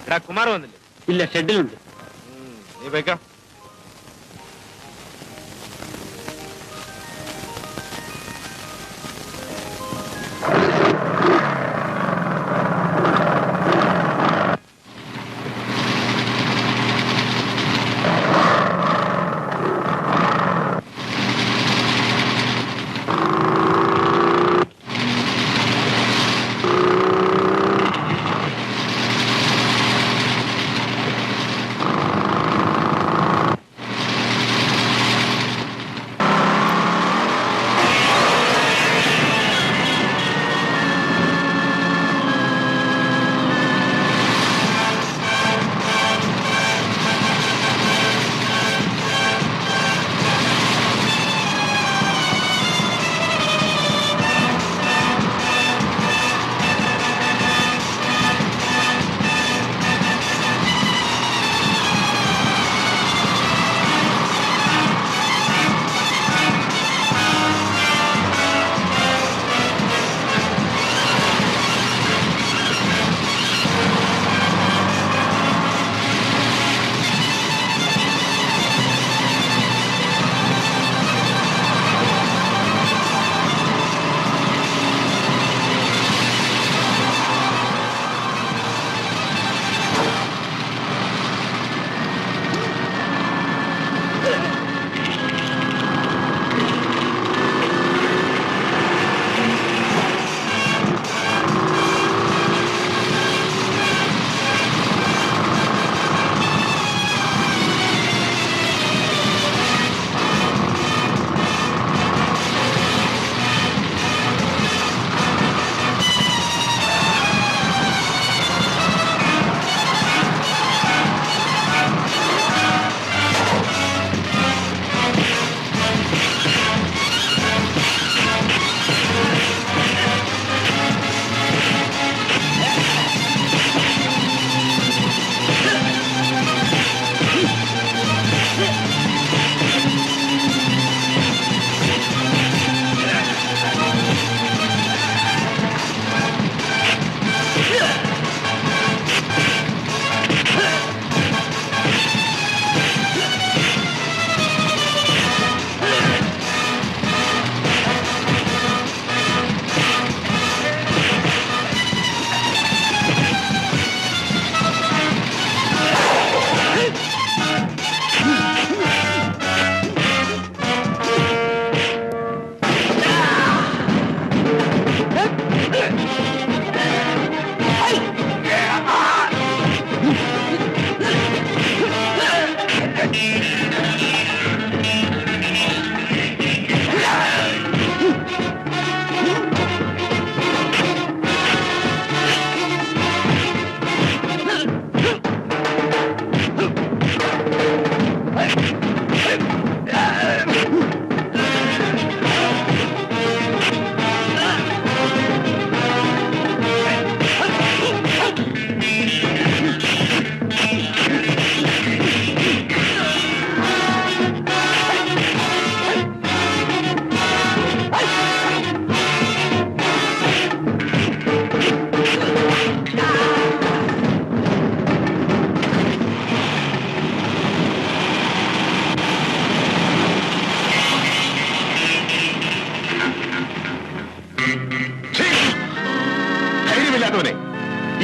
എടാ കുമാർ വന്നില്ലേ? ഇല്ല, ഷെഡിലുണ്ട്. നീ പോയിക്കോ.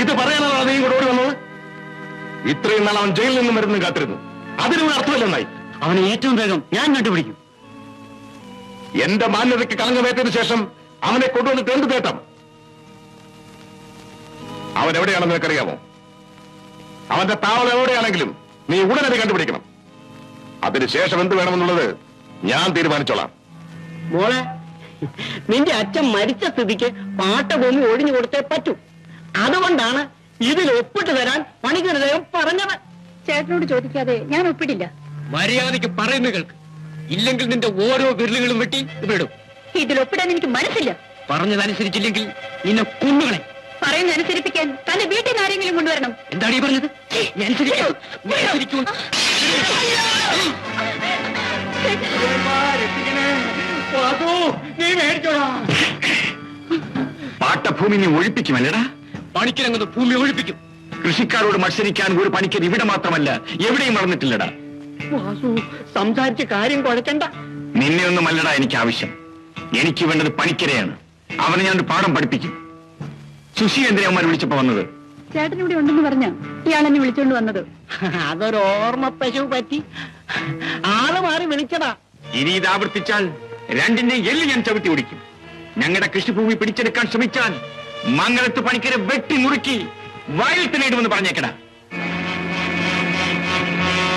ഇത് പറയാനാണ് നീ ഇങ്ങോട്ട് ഓടി വന്നത്? ഇത്രയും നാൾ അവൻ ജയിലിൽ നിന്ന് മരുന്ന് കാത്തിരുന്നു. അതിനൊരു അർത്ഥമില്ലെന്നായി. അവനെ ഏറ്റവും വേഗം ഞാൻ കണ്ടുപിടിക്കും. എന്റെ മാന്യതയ്ക്ക് കളങ്കമേറ്റതിനു ശേഷം അവനെ കൊണ്ടുവന്നിട്ട് എന്ത് നേട്ടം? അവൻ എവിടെയാണെന്ന് നിനക്കറിയാമോ? അവന്റെ താവളം എവിടെയാണെങ്കിലും നീ ഉടനടി കണ്ടുപിടിക്കണം. അതിനുശേഷം എന്ത് വേണമെന്നുള്ളത് ഞാൻ തീരുമാനിച്ചോളാം. മോളെ, നിന്റെ അച്ഛൻ മരിച്ച സ്ഥിതിക്ക് പാട്ടഭൂമി ഒഴിഞ്ഞു കൊടുത്തേ പറ്റൂ. അതുകൊണ്ടാണ് ഇതിൽ ഒപ്പിട്ട് തരാൻ പണിക്കരുതയും പറഞ്ഞത്. ചേട്ടനോട് ചോദിക്കാതെ ഞാൻ ഒപ്പിടില്ല. മര്യാദയ്ക്ക് പറയുന്ന കേൾക്ക്. ഇല്ലെങ്കിൽ നിന്റെ ഓരോ വിരലുകളും വെട്ടി വിടും. ഇതിൽ ഒപ്പിടാൻ എനിക്ക് മനസ്സില്ല. പറഞ്ഞതനുസരിച്ചില്ലെങ്കിൽ നിന്നെ കുന്നുകളെ. പറയുന്ന അനുസരിപ്പിക്കാൻ തന്റെ വീട്ടിൽ നിന്ന് ആരെങ്കിലും കൊണ്ടുവരണം. എന്താണ് ഈ പറഞ്ഞത്? പാട്ടഭൂമി നീ ഒഴിപ്പിക്കുമല്ലേടാ? പണിക്കിരങ്ങുന്ന ഭൂമി ഒഴിപ്പിക്കും. കൃഷിക്കാരോട് മത്സരിക്കാൻ ഒരു പണിക്കർ ഇവിടെ മാത്രമല്ല എവിടെയും വളർന്നിട്ടില്ലടാ. വാസു, സംസാരിച്ച് കാര്യം കുഴക്കണ്ട. നിന്നെ ഒന്നുമല്ലടാ എനിക്ക് ആവശ്യം. എനിക്ക് വേണ്ടത് പണിക്കരെയാണ്. അവനെ ഞാൻ ഒരു പാഠം പഠിപ്പിക്കും. സുശീലേന്ദ്രന്മാർ വിളിച്ചപ്പോ വന്നത്. ചേട്ടൻ ഇവിടെ ഉണ്ടെന്ന് പറഞ്ഞ ഇയാളെന്നെ വിളിച്ചോണ്ട് വന്നത്. അതൊരു ഓർമ്മ പശു പറ്റി. ആള് മാറി വിളിച്ചതാ. ഇനി ഇത് ആവർത്തിച്ചാൽ രണ്ടിന്റെയും എല്ല് ഞാൻ ചവിട്ടി ഓടിക്കും. ഞങ്ങളുടെ കൃഷിഭൂമി പിടിച്ചെടുക്കാൻ ശ്രമിച്ചാൽ മംഗലത്ത് പണിക്കരെ വെട്ടി നുറുക്കി വയൽ തന്നെ ഇടുമെന്ന് പറഞ്ഞേക്കടാ.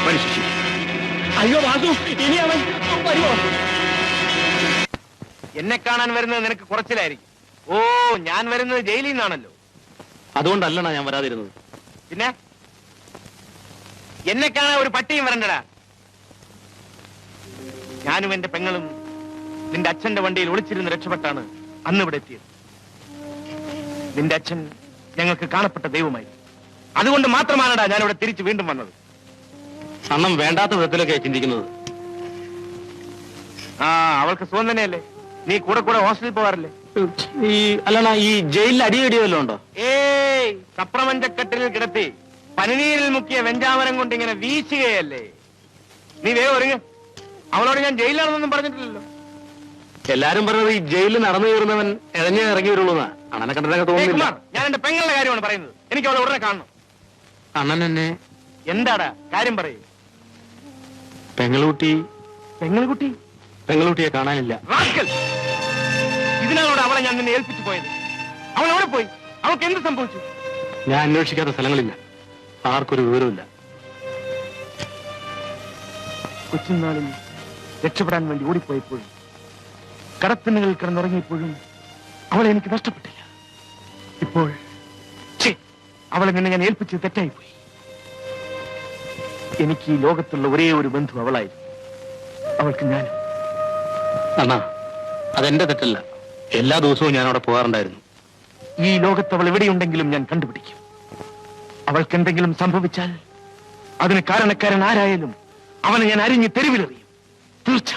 പരിശുദ്ധി. അയ്യോ വാസു, ഇനി അവൻ വരുമോ? എന്നെ കാണാൻ വരുന്നത് നിനക്ക് കുറച്ചിലായിരിക്കും. ഓ, ഞാൻ വരുന്നത് ജയിലിൽ നിന്നാണല്ലോ. അതുകൊണ്ടല്ലണ ഞാൻ വരാതിരുന്നത്. പിന്നെ എന്നെ കാണാൻ ഒരു പട്ടിയും വരണ്ടടാ. ഞാനും എന്റെ പെങ്ങളും നിന്റെ അച്ഛന്റെ വണ്ടിയിൽ ഒളിച്ചിരുന്ന് രക്ഷപ്പെട്ടാണ് അന്ന് ഇവിടെ എത്തിയത്. നിന്റെ അച്ഛൻ ഞങ്ങൾക്ക് കാണപ്പെട്ട ദൈവമായി. അതുകൊണ്ട് മാത്രമാണടാ ഞാനിവിടെ തിരിച്ചു വീണ്ടും വന്നത്. അണ്ണം വേണ്ടാത്ത വിധത്തിലൊക്കെ ചിന്തിക്കുന്നത്. ആ, അവൾക്ക് സുഖം തന്നെയല്ലേ? നീ കൂടെ കൂടെ ഹോസ്റ്റലിൽ പോകാറില്ലേ? ഈ അല്ലണ, ഈ ജയിലിൽ അടിയടിയല്ലോ ഉണ്ടോ? ഏയ്, സപ്രമഞ്ചക്കെട്ടിൽ കിടത്തി പനിനീരിൽ മുക്കിയ വെഞ്ചാമരം കൊണ്ട് ഇങ്ങനെ വീശുകയല്ലേ. നീ വേഗം ഒരുങ്ങ്. അവളോട് ഞാൻ ജയിലിലാണെന്നൊന്നും പറഞ്ഞിട്ടില്ലല്ലോ. എല്ലാരും പറഞ്ഞത് ഈ ജയിലിൽ നടന്നു കയറുന്നവൻ ഇഴഞ്ഞേ ഇറങ്ങി വരുള്ളൂന്നാ. അണ്ണനെ കണ്ടിട്ടൊക്കെ തോന്നുന്നില്ല. ഞാൻ എന്റെ പെങ്ങളുടെ കാര്യമാണ് പറയുന്നത്. എനിക്ക് അവളെ ഉടനെ കാണണം. അണ്ണൻ എന്നെ എന്താടാ കാര്യം പറയൂ. പെങ്ങളുട്ടിയെ കാണാനില്ല. ഇതിനോട് അവളെ ഞാൻ നിന്നെ ഏൽപ്പിച്ചു പോയത്. അവൾ എവിടെ പോയി? അവൾക്ക് എന്ത് സംഭവിച്ചു? ഞാൻ അന്വേഷിക്കാത്ത സ്ഥലങ്ങളില്ല. ആർക്കൊരു വിവരമില്ല. കൊച്ചുനാളിൽ രക്ഷപ്പെടാൻ വേണ്ടി ഓടിപ്പോയപ്പോഴും കടത്തിനുകളിൽ കിടന്നുറങ്ങിയപ്പോഴും അവളെ എനിക്ക് നഷ്ടപ്പെട്ടില്ല. ഇപ്പോൾ അവളെ നിന്നെ ഞാൻ ഏൽപ്പിച്ചത് തെറ്റായിപ്പോയി. എനിക്ക് ഈ ലോകത്തുള്ള ഒരേ ഒരു ബന്ധു അവളായിരുന്നു. അവൾക്ക് ഞാനും. അണ്ണാ, അതെന്റെ തെറ്റല്ല. എല്ലാ ദിവസവും ഞാൻ അവിടെ പോകാറുണ്ടായിരുന്നു. ഈ ലോകത്ത് അവൾ എവിടെയുണ്ടെങ്കിലും ഞാൻ കണ്ടുപിടിക്കും. അവൾക്ക് എന്തെങ്കിലും സംഭവിച്ചാൽ അതിന് കാരണക്കാരൻ ആരായാലും അവനെ ഞാൻ അരിഞ്ഞ് തെരുവിലെറിയും. തീർച്ച.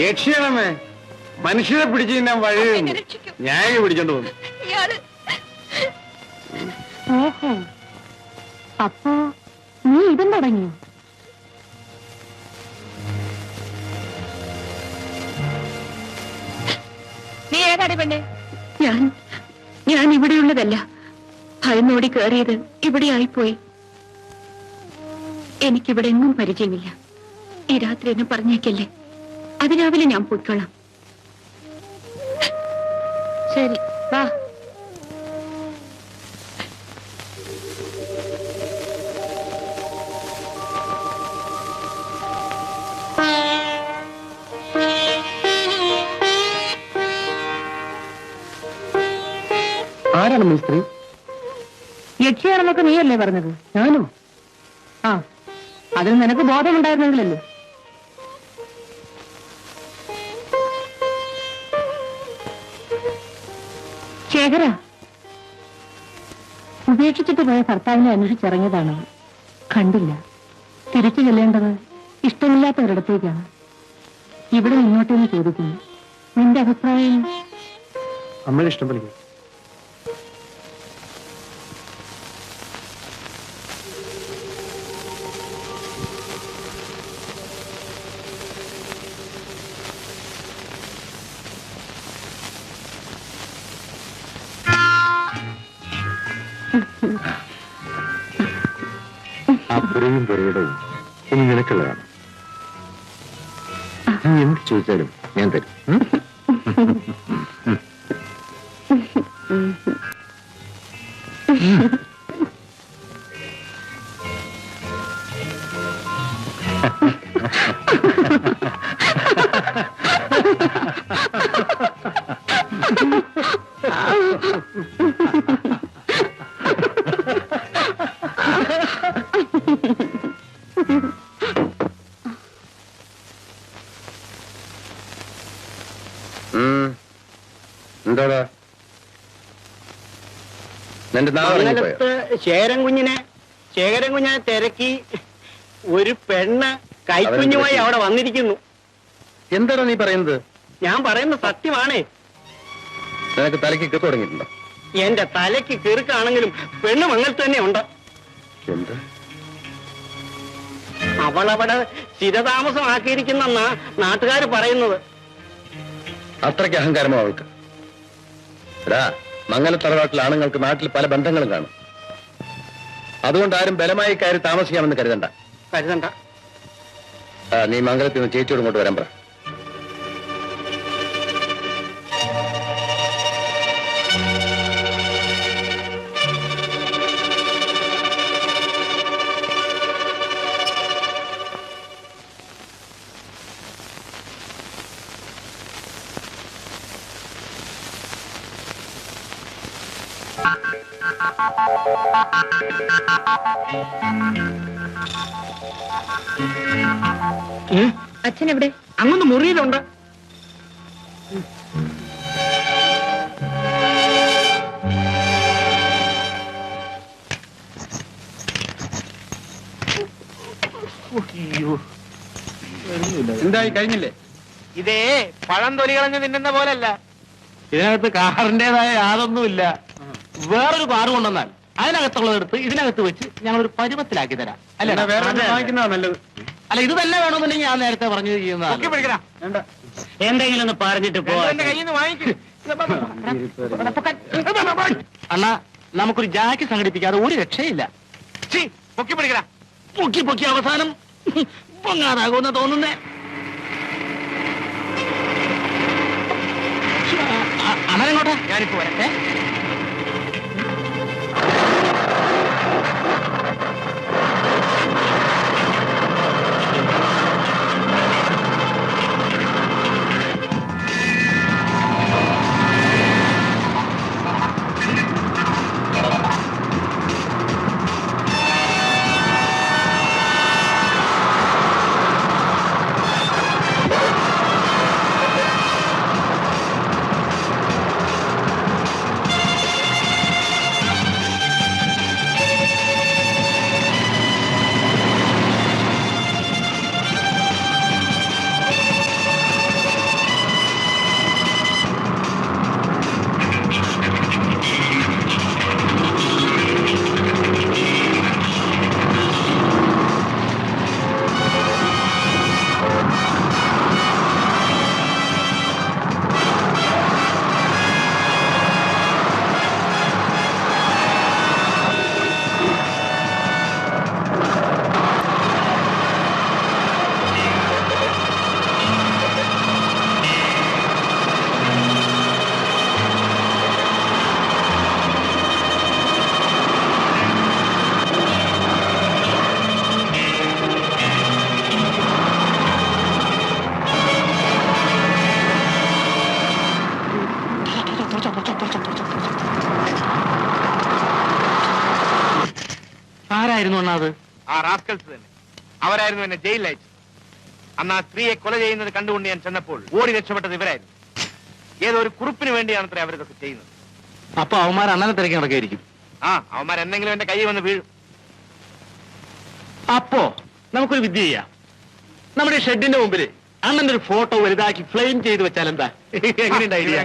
യക്ഷിയാണമ്മേ, മനുഷ്യരെ പിടിച്ച് ഞാൻ വഴി ഞാൻ പിടിച്ചോണ്ട് പോകുന്നു. ഓഹോ, അപ്പോ നീ ഇതും തുടങ്ങിയോ? നീ ഏതാടി പെണ്ണെ? ഞാൻ ഇവിടെയുള്ളതല്ല. ഭയന്നോടി കയറിയത് ഇവിടെ ആയിപ്പോയി. എനിക്കിവിടെ എങ്ങും പരിചയമില്ല. ഈ രാത്രി എന്നെ പറഞ്ഞേക്കല്ലേ. അതിരാവിലെ ഞാൻ പോയിക്കോളാം. ശരി, വാ. ആരാണ് മിസ്ത്രി? യക്ഷിയാണെന്നൊക്കെ നീയല്ലേ പറഞ്ഞത്? ഞാനോ? ആ, അതിന് നിനക്ക് ബോധമുണ്ടായിരുന്നെങ്കിലല്ലേ. ശേഖര, ഉപേക്ഷിച്ചിട്ട് പോയ ഭർത്താവിനെ അന്വേഷിച്ചിറങ്ങിയതാണ്. കണ്ടില്ല. തിരിച്ചു ചെല്ലേണ്ടത് ഇഷ്ടമില്ലാത്തവരിടത്തേക്കാണ്. ഇവിടെ ഇങ്ങോട്ടേന്ന് ചോദിക്കുന്നു. നിന്റെ അഭിപ്രായം? അമ്മയുടെ ഇഷ്ടം പോലെ. ആ പുരയും പുരയിടവും ഇനി നിനക്കുള്ളതാണ്. നീ എന്ത് ചോദിച്ചാലും ഞാൻ തരും. എന്താടാ നിന്റെ മംഗലത്ത് ശേഖരൻ കുഞ്ഞിനെ തിരക്കി ഒരു പെണ്ണ് കൈക്കുഞ്ഞുമായി അവിടെ വന്നിരിക്കുന്നു. എന്താടാ നീ പറയുന്നത്? ഞാൻ പറയുന്ന സത്യമാണേ. നിനക്ക് തലയ്ക്ക് കിട്ടു തുടങ്ങിയിട്ടുണ്ടോ? എന്റെ തലയ്ക്ക് കിറുക്കാണെങ്കിലും പെണ്ണ് മംഗലത്ത് തന്നെ ഉണ്ട്. എന്ത്? അവളവിടെ സ്ഥിരതാമസമാക്കിയിരിക്കുന്നെന്നാ നാട്ടുകാർ പറയുന്നത്. അത്രയ്ക്ക് അഹങ്കാരമോ അവൾക്ക്? എടാ, മംഗലത്തറവാട്ടിലെ ആണുങ്ങൾക്ക് നാട്ടിൽ പല ബന്ധങ്ങളും കാണും. അതുകൊണ്ട് ആരും ബലമായി കയറി താമസിക്കാമെന്ന് കരുതണ്ട. നീ മംഗലത്തിൽ നിന്ന് ചേച്ചിയോട് ഇങ്ങോട്ട് വരാൻ പറ. അച്ഛൻ എവിടെ? അങ്ങൊന്ന് മുറിയിലുണ്ട്. എന്തായി, കഴിഞ്ഞില്ലേ? ഇതേ പഴം തൊലി കളഞ്ഞ് തിന്നുന്ന പോലല്ല. ഇതിനകത്ത് കാറിന്റേതായ യാതൊന്നുമില്ല. വേറൊരു കാറ് കൊണ്ടുവന്നാൽ അതിനകത്തുള്ളതെടുത്ത് ഇതിനകത്ത് വെച്ച് ഞങ്ങളൊരു പരുവത്തിലാക്കി തരാം. അല്ല, വേറെ വാങ്ങിക്കുന്നതാ നല്ലത്. അല്ല, ഇത് തന്നെ വേണമെന്നുണ്ടെങ്കിൽ ഞാൻ നേരത്തെ പറഞ്ഞു ചെയ്യുന്നതാണ്. എന്തെങ്കിലും ഒന്ന് പറഞ്ഞിട്ട് പോ. കയ്യിൽ നിന്ന് വാങ്ങിക്കും. അണ്ണാ, നമുക്കൊരു ജാക്കി സംഘടിപ്പിക്കാതെ ഒരു രക്ഷയില്ല. പൊക്കി പിടിക്കടാ. പൊക്കി പൊക്കി അവസാനം പൊങ്ങാതാകുമെന്ന് തോന്നുന്നേ. അണ്ണനെങ്ങോട്ടാ? ഞാനിപ്പോ വരട്ടെ. ആരായിരുന്നു അണ്ണാ അത്? ആ റാസ്കൽസ് തന്നെ. അവരായിരുന്നു എന്നെ ജയിലിൽ അയച്ചത്. അന്ന് ആ സ്ത്രീയെ കൊല ചെയ്യുന്നത് കണ്ടുകൊണ്ട് ഞാൻ ചെന്നപ്പോൾ ഓടി രക്ഷപ്പെട്ടത് ഇവരായിരുന്നു. ഏതോ ഒരു കുറിപ്പിന് വേണ്ടിയാണ് അത്ര അവരിതൊക്കെ ചെയ്യുന്നത്. അപ്പൊ അവന്മാർ അണ്ണനെ തിരക്കി നടക്കായിരിക്കും. അവന്മാർ എന്തെങ്കിലും എന്റെ കൈ വന്ന് വീഴും. അപ്പോ നമുക്കൊരു വിദ്യ ചെയ്യാം. നമ്മുടെ ഷെഡിന്റെ മുമ്പില് അണ്ണന്റെ ഒരു ഫോട്ടോ വലുതാക്കി ഫ്ലെയിം ചെയ്ത് വെച്ചാൽ എന്താ? എങ്ങനെയുണ്ട് ഐഡിയ?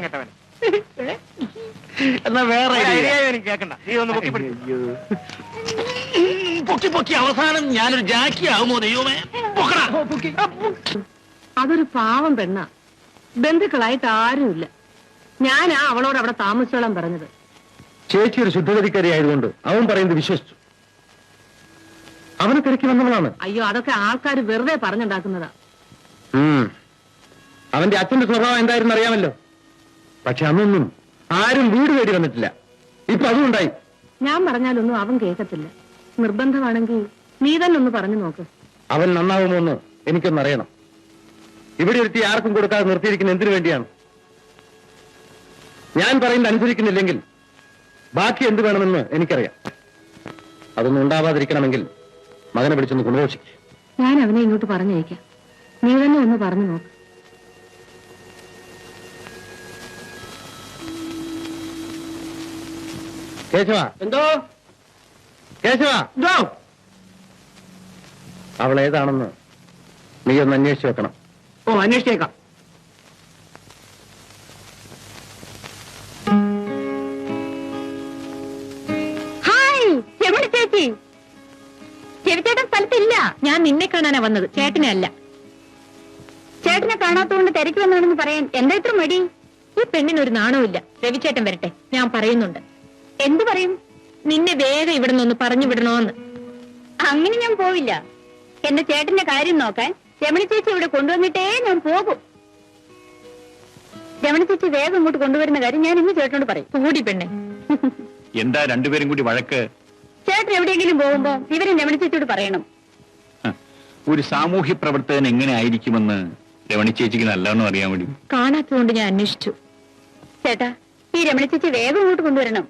എന്നാ വേറെ ഐഡിയ എനിക്ക് കേൾക്കണ്ട. നീ ഒന്ന് പൊക്കി പിടി. പൊക്കി പൊക്കി അവസാനം ഞാനൊരു ജാക്കി ആവുമോ ദൈവമേ? അതൊരു പാവം പെണ്ണ. ബന്ധുക്കളായിട്ട് ആരുമില്ല. ഞാനാ അവളോട് അവിടെ താമസിച്ചോളാൻ പറഞ്ഞത്. ചേച്ചി ഒരു ശുദ്ധഗതിക്കാരി ആയതുകൊണ്ട് അവൻ പറയുന്നത് വിശ്വസിച്ചു. അവനെ തിരക്കി വന്നവളാണ്. അയ്യോ, അതൊക്കെ ആൾക്കാർ വെറുതെ പറഞ്ഞുണ്ടാക്കുന്നതാ. അവന്റെ അച്ഛന്റെ സ്വഭാവം എന്തായിരുന്നു അറിയാമല്ലോ. പക്ഷെ അന്നൊന്നും ആരും വീട് തേടി വന്നിട്ടില്ല. ഇപ്പൊ അതുകൊണ്ടായി. ഞാൻ പറഞ്ഞാലൊന്നും അവൻ കേൾക്കത്തില്ല. നിർബന്ധമാണെങ്കിൽ നീ തന്നെ ഒന്ന് പറഞ്ഞു നോക്ക്. അവൻ നന്നാവുമോ എന്ന് എനിക്കൊന്നറിയണം. ഇവിടെ ഒരുത്തി ആർക്കും കൊടുക്കാതെ നിർത്തിയിരിക്കുന്ന എന്തിനു വേണ്ടിയാണ്? ഞാൻ പറയുന്നത് അനുസരിക്കുന്നില്ലെങ്കിൽ ബാക്കി എന്ത് വേണമെന്ന് എനിക്കറിയാം. അതൊന്നും ഉണ്ടാവാതിരിക്കണമെങ്കിൽ മകനെ പിടിച്ചൊന്ന് കൊണ്ടുപോഷിക്കും. ഞാൻ അവനെ ഇങ്ങോട്ട് പറഞ്ഞയക്കാം. നീ തന്നെ ഒന്ന് പറഞ്ഞു നോക്ക്. കേശവ, എന്തോ കേശവ, എന്തോ അവൾ ഏതാണെന്ന് നീ ഒന്ന് അന്വേഷിച്ചു വെക്കണം. ഓ, അന്വേഷിച്ചേക്കാം. ഹായ് രമണി ചേച്ചി. ചെവിച്ചേട്ടൻ സ്ഥലത്തില്ല. ഞാൻ നിന്നെ കാണാനാ വന്നത്, ചേട്ടനെ അല്ല. ചേട്ടനെ കാണാത്തതുകൊണ്ട് തിരക്കുവെന്നാണെന്ന് പറയാൻ എന്താ ഇത്ര മടി? ഈ പെണ്ണിനൊരു നാണവുമില്ല. രവിച്ചേട്ടൻ വരട്ടെ, ഞാൻ പറയുന്നുണ്ട്. എന്തു പറയും? നിന്നെ വേഗം ഇവിടെ നിന്നൊന്ന് പറഞ്ഞു വിടണോന്ന്. അങ്ങനെ ഞാൻ പോവില്ല. എന്റെ ചേട്ടന്റെ കാര്യം നോക്കാൻ രമണി ചേച്ചി ഇവിടെ കൊണ്ടുവന്നിട്ടേ ഞാൻ പോകും. രമണി ചേച്ചി വേഗം ഇങ്ങോട്ട് കൊണ്ടുവരുന്ന കാര്യം ഞാൻ ഇന്ന് ചേട്ടനോട് പറയും. കൂടി പെണ്ണെ. എന്താ രണ്ടുപേരും കൂടി വഴക്ക്? ചേട്ടൻ എവിടെയെങ്കിലും പോകുമ്പോ ഇവരെ രമണി ചേച്ചിയോട് പറയണം. ഒരു സാമൂഹ്യ പ്രവർത്തകൻ എങ്ങനെ ആയിരിക്കുമെന്ന് രമണി ചേച്ചിക്ക് നല്ലവണ്ണം അറിയാൻ വേണ്ടി. കാണാത്തതുകൊണ്ട് ഞാൻ അന്വേഷിച്ചു. ചേട്ടാ, ഈ രമണി ചേച്ചി വേഗം ഇങ്ങോട്ട് കൊണ്ടുവരണം.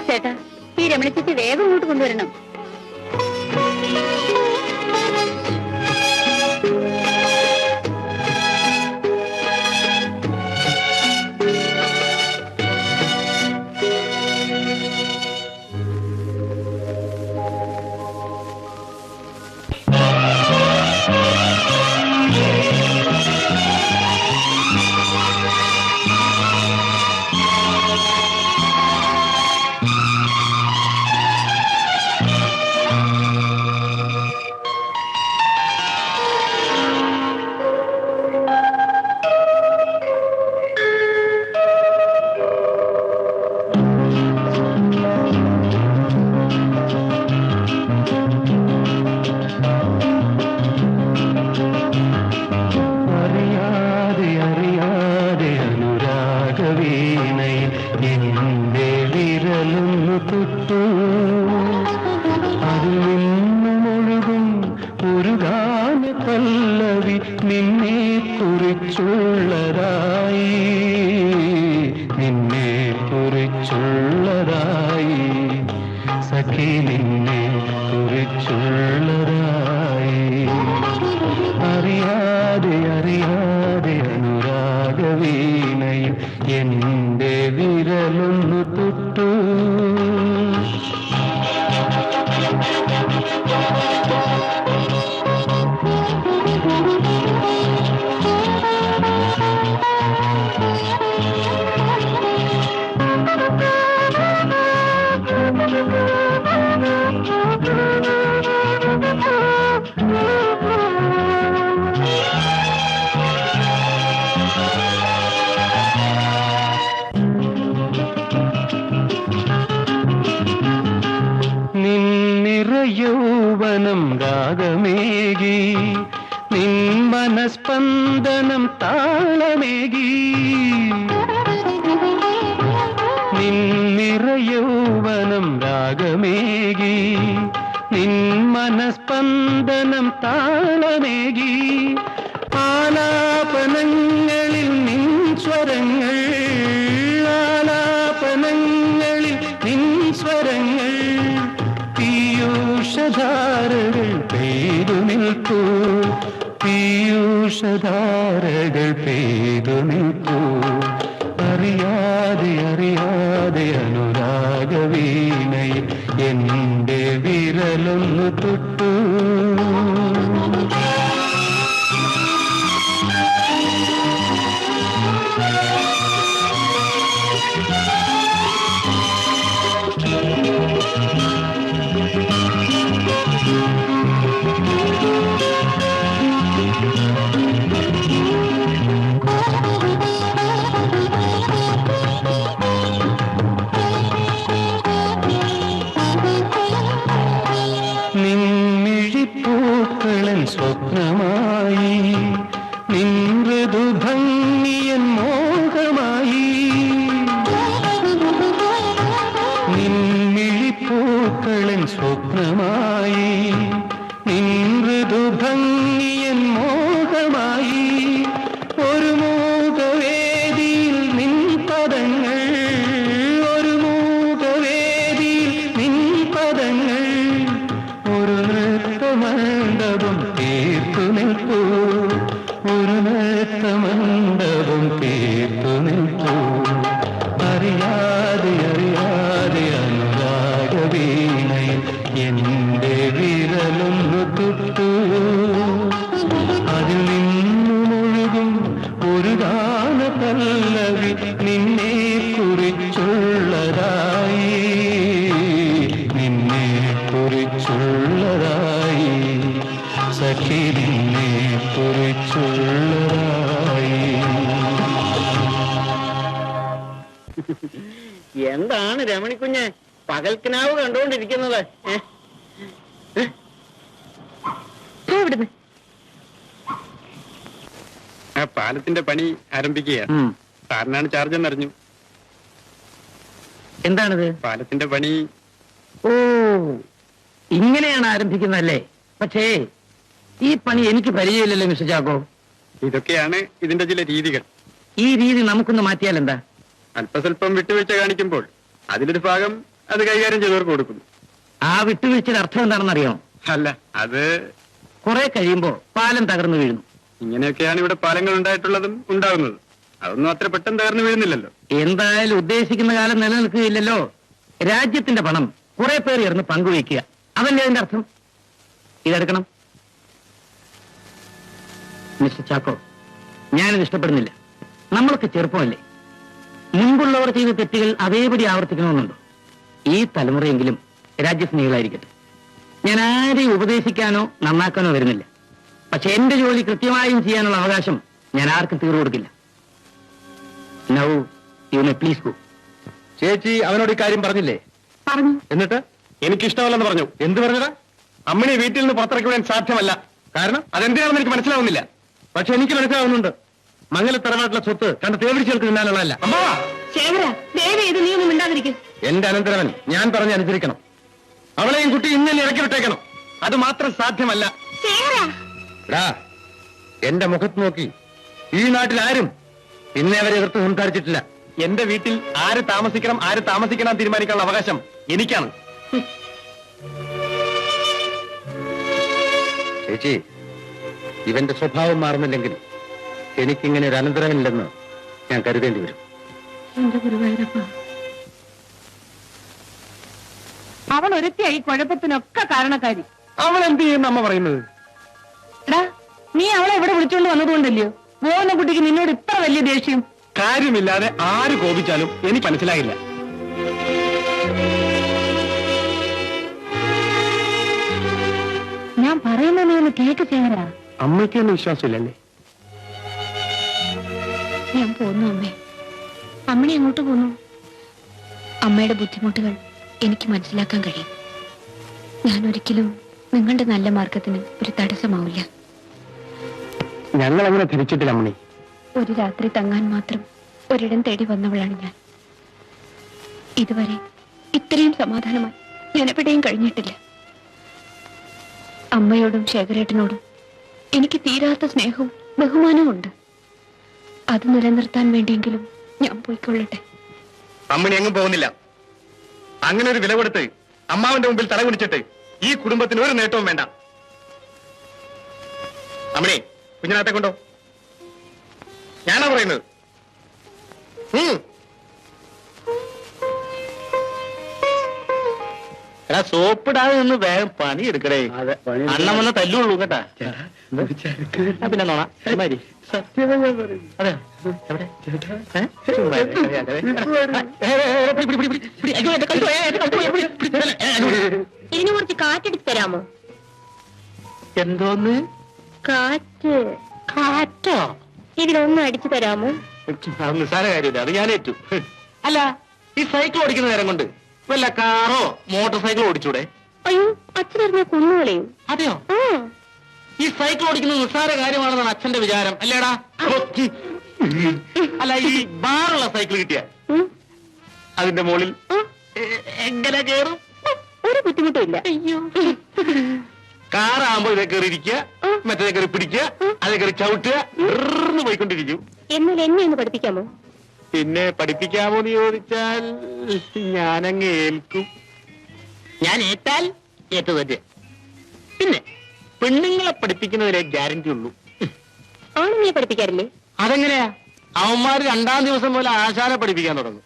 ചേട്ടാ, ഈ രമണി ചേച്ചി വേഗം ഇങ്ങോട്ട് കൊണ്ടുവരണം. യൗവനം രാഗമേകി നിൻ മനസ്പന്ദനം താളമേകി നിന്നിറ യൗവനം രാഗമേകി നിൻ മനസ്പന്ദനം താളമേകി ആലാപനങ്ങളിൽ നിൻ സ്വരങ്ങൾ ആലാപനങ്ങളിൽ നിൻ സ്വരങ്ങൾ പീയൂഷധാരകൾ പെയ്തു നിൽക്കൂ പീയൂഷധാരകൾ പെയ്തു നിൽക്കൂ അറിയാതെ അറിയാതെ അനുരാഗവീണയിൽ എന്റെ വിരലൊന്നു തൊട്ടു പല്ലവി നിന്നെ കുറിച്ചുള്ളതായി, നിന്നെ കുറിച്ചുള്ളതായി, സഖി നിന്നെ കുറിച്ചുള്ളതായി. എന്താണ് രമണിക്കുഞ്ഞ് പകൽക്കിനാവ് കണ്ടുകൊണ്ടിരിക്കുന്നത്? ഇവിടുന്ന് ആ പാലത്തിന്റെ പണി ആരംഭിക്കുക. സാറിനാണ് ചാർജ് എന്നറിഞ്ഞു. എന്താണിത്? പാലത്തിന്റെ പണി. ഓ, ഇങ്ങനെയാണ് ആരംഭിക്കുന്നതല്ലേ? പക്ഷേ ഈ പണി എനിക്ക് പരിചയമില്ലല്ലോ മിസ്റ്റർ ചാക്കോ. ഇതൊക്കെയാണ് ഇതിന്റെ ചില രീതികൾ. ഈ രീതി നമുക്കൊന്ന് മാറ്റിയാൽ എന്താ? അല്പസ്വല്പം വിട്ടുവീഴ്ച കാണിക്കുമ്പോൾ അതിലൊരു ഭാഗം അത് കൈകാര്യം ചെയ്തവർക്ക് കൊടുക്കുന്നു. ആ വിട്ടുവീഴ്ചയുടെ അർത്ഥം എന്താണെന്നറിയാമോ? അല്ല, അത് കുറെ കഴിയുമ്പോ പാലം തകർന്നു വീഴുന്നു. ഇങ്ങനെയൊക്കെയാണ് ഇവിടെ പാലങ്ങൾ ഉണ്ടായിട്ടുള്ളതും ഉണ്ടാകുന്നത്. അതൊന്നും അത്ര പെട്ടെന്ന് തകർന്നു വീഴുന്നില്ലല്ലോ. എന്തായാലും ഉദ്ദേശിക്കുന്ന കാലം നിലനിൽക്കുകയില്ലല്ലോ. രാജ്യത്തിന്റെ പണം കുറെ പേർ ചേർന്ന് പങ്കുവയ്ക്കുക, അതല്ലേ അതിന്റെ അർത്ഥം. ഇതെടുക്കണം മിസ്റ്റർ ചാക്കോ. ഞാനിത് ഇഷ്ടപ്പെടുന്നില്ല. നമ്മളൊക്കെ ചെറുപ്പമല്ലേ. മുൻപുള്ളവർ ചെയ്ത തെറ്റുകൾ അതേപടി ആവർത്തിക്കണമെന്നുണ്ടോ? ഈ തലമുറയെങ്കിലും രാജ്യസ്നേഹികളായിരിക്കട്ടെ. ഞാൻ ആരെയും ഉപദേശിക്കാനോ നന്നാക്കാനോ വരുന്നില്ല. പക്ഷെ എന്റെ ജോലി കൃത്യമായും ചെയ്യാനുള്ള അവകാശം ഞാൻ ആർക്കും തീർന്നു കൊടുക്കില്ല. Now you may please go. ചേച്ചി അവനോട് ഈ കാര്യം പറഞ്ഞില്ലേ? പറഞ്ഞു. എന്നിട്ട് എനിക്കിഷ്ടമല്ലെന്ന് പറഞ്ഞു. എന്ത് പറഞ്ഞടാ? അമ്മിണി വീട്ടിൽ നിന്ന് പുറത്തിറക്കുവാൻ സാധ്യമല്ല. കാരണം അതെന്തിനാണെന്ന് എനിക്ക് മനസ്സിലാവുന്നില്ല. പക്ഷെ എനിക്ക് മനസ്സിലാവുന്നുണ്ട്. മംഗല തറവാട്ടിലെ സ്വത്ത് കണ്ട് തേവിടിച്ചെടുത്ത് തിന്നാനുള്ളതല്ല. അമ്മാവാ, ശേഖര, ദയവ് ചെയ്ത് നീ ഒന്നും മിണ്ടാതിരിക്കും. എന്റെ അനന്തരവൻ ഞാൻ പറഞ്ഞ് അനുസരിക്കണം. അവളെയും കുട്ടി ഇന്നലെ ഇറക്കി വിട്ടേക്കണം. അത് മാത്രം സാധ്യമല്ല. ശേഖര, എടാ, എന്റെ മുഖത്ത് നോക്കി ഈ നാട്ടിൽ ആരും പിന്നെ അവരെ എതിർത്ത് സംസാരിച്ചിട്ടില്ല. എന്റെ വീട്ടിൽ ആര് താമസിക്കണം ആര് താമസിക്കണം തീരുമാനിക്കാനുള്ള അവകാശം എനിക്കാണ്. ചേച്ചി, ഇവന്റെ സ്വഭാവം മാറുന്നില്ലെങ്കിൽ എനിക്കിങ്ങനെ ഒരു അനന്തരവനില്ലെന്ന് ഞാൻ കരുതേണ്ടി വരും. എന്റെ ഗുരുവായൂരപ്പ, അവൾ ഒരുത്തിയായി കുഴപ്പത്തിനൊക്കെ കാരണക്കാരി. അവൾ എന്ത് ചെയ്യുന്ന അമ്മ പറയുന്നത്? എടാ, നീ അവളെ ഇവിടെ വിളിച്ചോണ്ട് വന്നതുകൊണ്ടല്ലയോ പോകുന്ന കുട്ടിക്ക് നിന്നോട് ഇത്ര വലിയ ദേഷ്യം? കാര്യമില്ലാതെ ആര് കോപിച്ചാലും എനിക്ക് മനസ്സിലാകില്ല. ഞാൻ പറയുന്ന നീ ഒന്ന് കേക്ക് ശേഖര. അമ്മയ്ക്കൊന്നും വിശ്വാസമില്ലല്ലേ? ഞാൻ പോന്നു അമ്മേ. അമ്മണി എങ്ങോട്ട് പോന്നു? അമ്മയുടെ ബുദ്ധിമുട്ടുകൾ എനിക്ക് മനസ്സിലാക്കാൻ കഴിയും. ഞാൻ ഒരിക്കലും നിങ്ങളുടെ നല്ല മാർഗത്തിന് ഒരു തടസ്സമാവില്ല. ഞങ്ങൾ അങ്ങനെ ധരിച്ചിട്ടില്ല അമ്മണി. ഒരു രാത്രി തങ്ങാൻ മാത്രം ഒരിടം തേടി വന്നവളാണ് ഞാൻ. ഇതുവരെ ഇത്രയും സമാധാനമായി ഞാൻ എവിടെയും കഴിഞ്ഞിട്ടില്ല. അമ്മയോടും ശേഖരേട്ടനോടും എനിക്ക് തീരാത്ത സ്നേഹവും ബഹുമാനവും ഉണ്ട്. അത് നിലനിർത്താൻ വേണ്ടിയെങ്കിലും ഞാൻ പോയിക്കൊള്ളട്ടെ. അമ്മണി എങ്ങും പോകുന്നില്ല. അങ്ങനെ ഒരു വില കൊടുത്ത് അമ്മാവന്റെ മുമ്പിൽ തല കുനിച്ചിട്ട് ഈ കുടുംബത്തിന് ഒരു നേട്ടവും വേണ്ട. അമ്മണി, കുഞ്ഞിനകത്തെ കൊണ്ടോ. ഞാനാ പറയുന്നത്. എടാ, സോപ്പിടാതെ നിന്ന് വേഗം പണിയെടുക്കടേ. അണ്ണം വന്ന തല്ലുള്ളൂ കേട്ടാ. പിന്നെ നോണ മാരി അതെ. എവിടെ? ചുമ്മാ ഇരി. ഇതിനെ കുറിച്ച് കാറ്റെടുത്ത് തരാമോ? എന്തോന്ന്? കാറ്റ്. കാറ്റോ? ഇതിലൊന്നും അടിച്ചു തരാമോ? അത് നിസ്സാര കാര്യമില്ല, അത് ഞാൻ ഏറ്റു. അല്ല, ഈ സൈക്കിൾ ഓടിക്കുന്ന നേരം കൊണ്ട് വല്ല കാറോ മോട്ടോർ സൈക്കിളോ ഓടിച്ചൂടെ? അയ്യോ, അച്ഛനറിഞ്ഞ കുന്നുകളെയും. അതെയോ? ഈ സൈക്കിൾ ഓടിക്കുന്നത് നിസ്സാര കാര്യമാണെന്നാണ് അച്ഛന്റെ വിചാരം, അല്ലേടാ? അല്ല, ഈ ബാറുള്ള സൈക്കിൾ കിട്ടിയ അതിന്റെ മുകളിൽ എങ്ങനെ കേറും? ഒരു ബുദ്ധിമുട്ടില്ല. അയ്യോ, കാറാകുമ്പോ ഇതേ കയറി ഇരിക്കുക, മറ്റേ കയറി പിടിക്കുക, അതേ കയറി ചവിട്ടുക, പോയിക്കൊണ്ടിരിക്കും. എന്നാൽ എന്നെ ഒന്ന് പഠിപ്പിക്കാമോ? പിന്നെ പഠിപ്പിക്കാമോ എന്ന് ചോദിച്ചാൽ ഞാനങ്ങ് ഏൽക്കും. ഞാൻ ഏറ്റാൽ ഏറ്റു തന്നെ. പിന്നെ പെണ്ണുങ്ങളെ പഠിപ്പിക്കുന്നതിലെ ഗ്യാരണ്ടി ഉള്ളൂ. ആണെന്നെ പഠിപ്പിക്കാറില്ലേ? അതെങ്ങനെയാ? അവന്മാര് 2ാം ദിവസം പോലെ ആശാനെ പഠിപ്പിക്കാൻ തുടങ്ങും.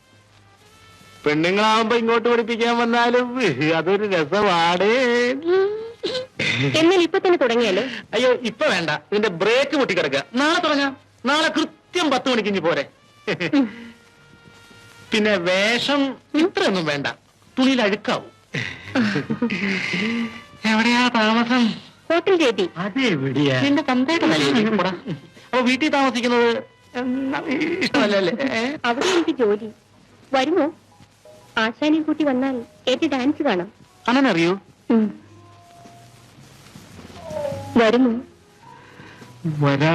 പെണ്ണുങ്ങളാവുമ്പോ ഇങ്ങോട്ട് പഠിപ്പിക്കാൻ വന്നാലും അതൊരു രസമാടേ. എന്നാൽ ഇപ്പൊ തന്നെ തുടങ്ങിയാലോ? അയ്യോ, ഇപ്പൊ വേണ്ട, ഇതിന്റെ ബ്രേക്ക് പൊട്ടിക്കിടക്കുക. നാളെ തുടങ്ങാം. നാളെ കൃത്യം 10 മണിക്ക് ഇഞ്ഞ് പോരെ. പിന്നെ വേഷം ഇത്രയൊന്നും വേണ്ട, തുണിയിൽ അഴുക്കാവും. എവിടെയാ താമസം? ഹോട്ടൽ ചേച്ചി. അതെവിടെയാ? നിന്റെ തന്തയുടെ നിലയിൽ കൂടാ. അപ്പൊ വീട്ടിൽ താമസിക്കുന്നത് ഇഷ്ടമല്ലേ? അവിടെ എനിക്ക് ജോലി. വരുമോ? ആശാനെ കൂട്ടി വന്നാൽ ചേച്ചി ഡാൻസ് കാണാം. അനറിയോ? വരുമോ? വരാ.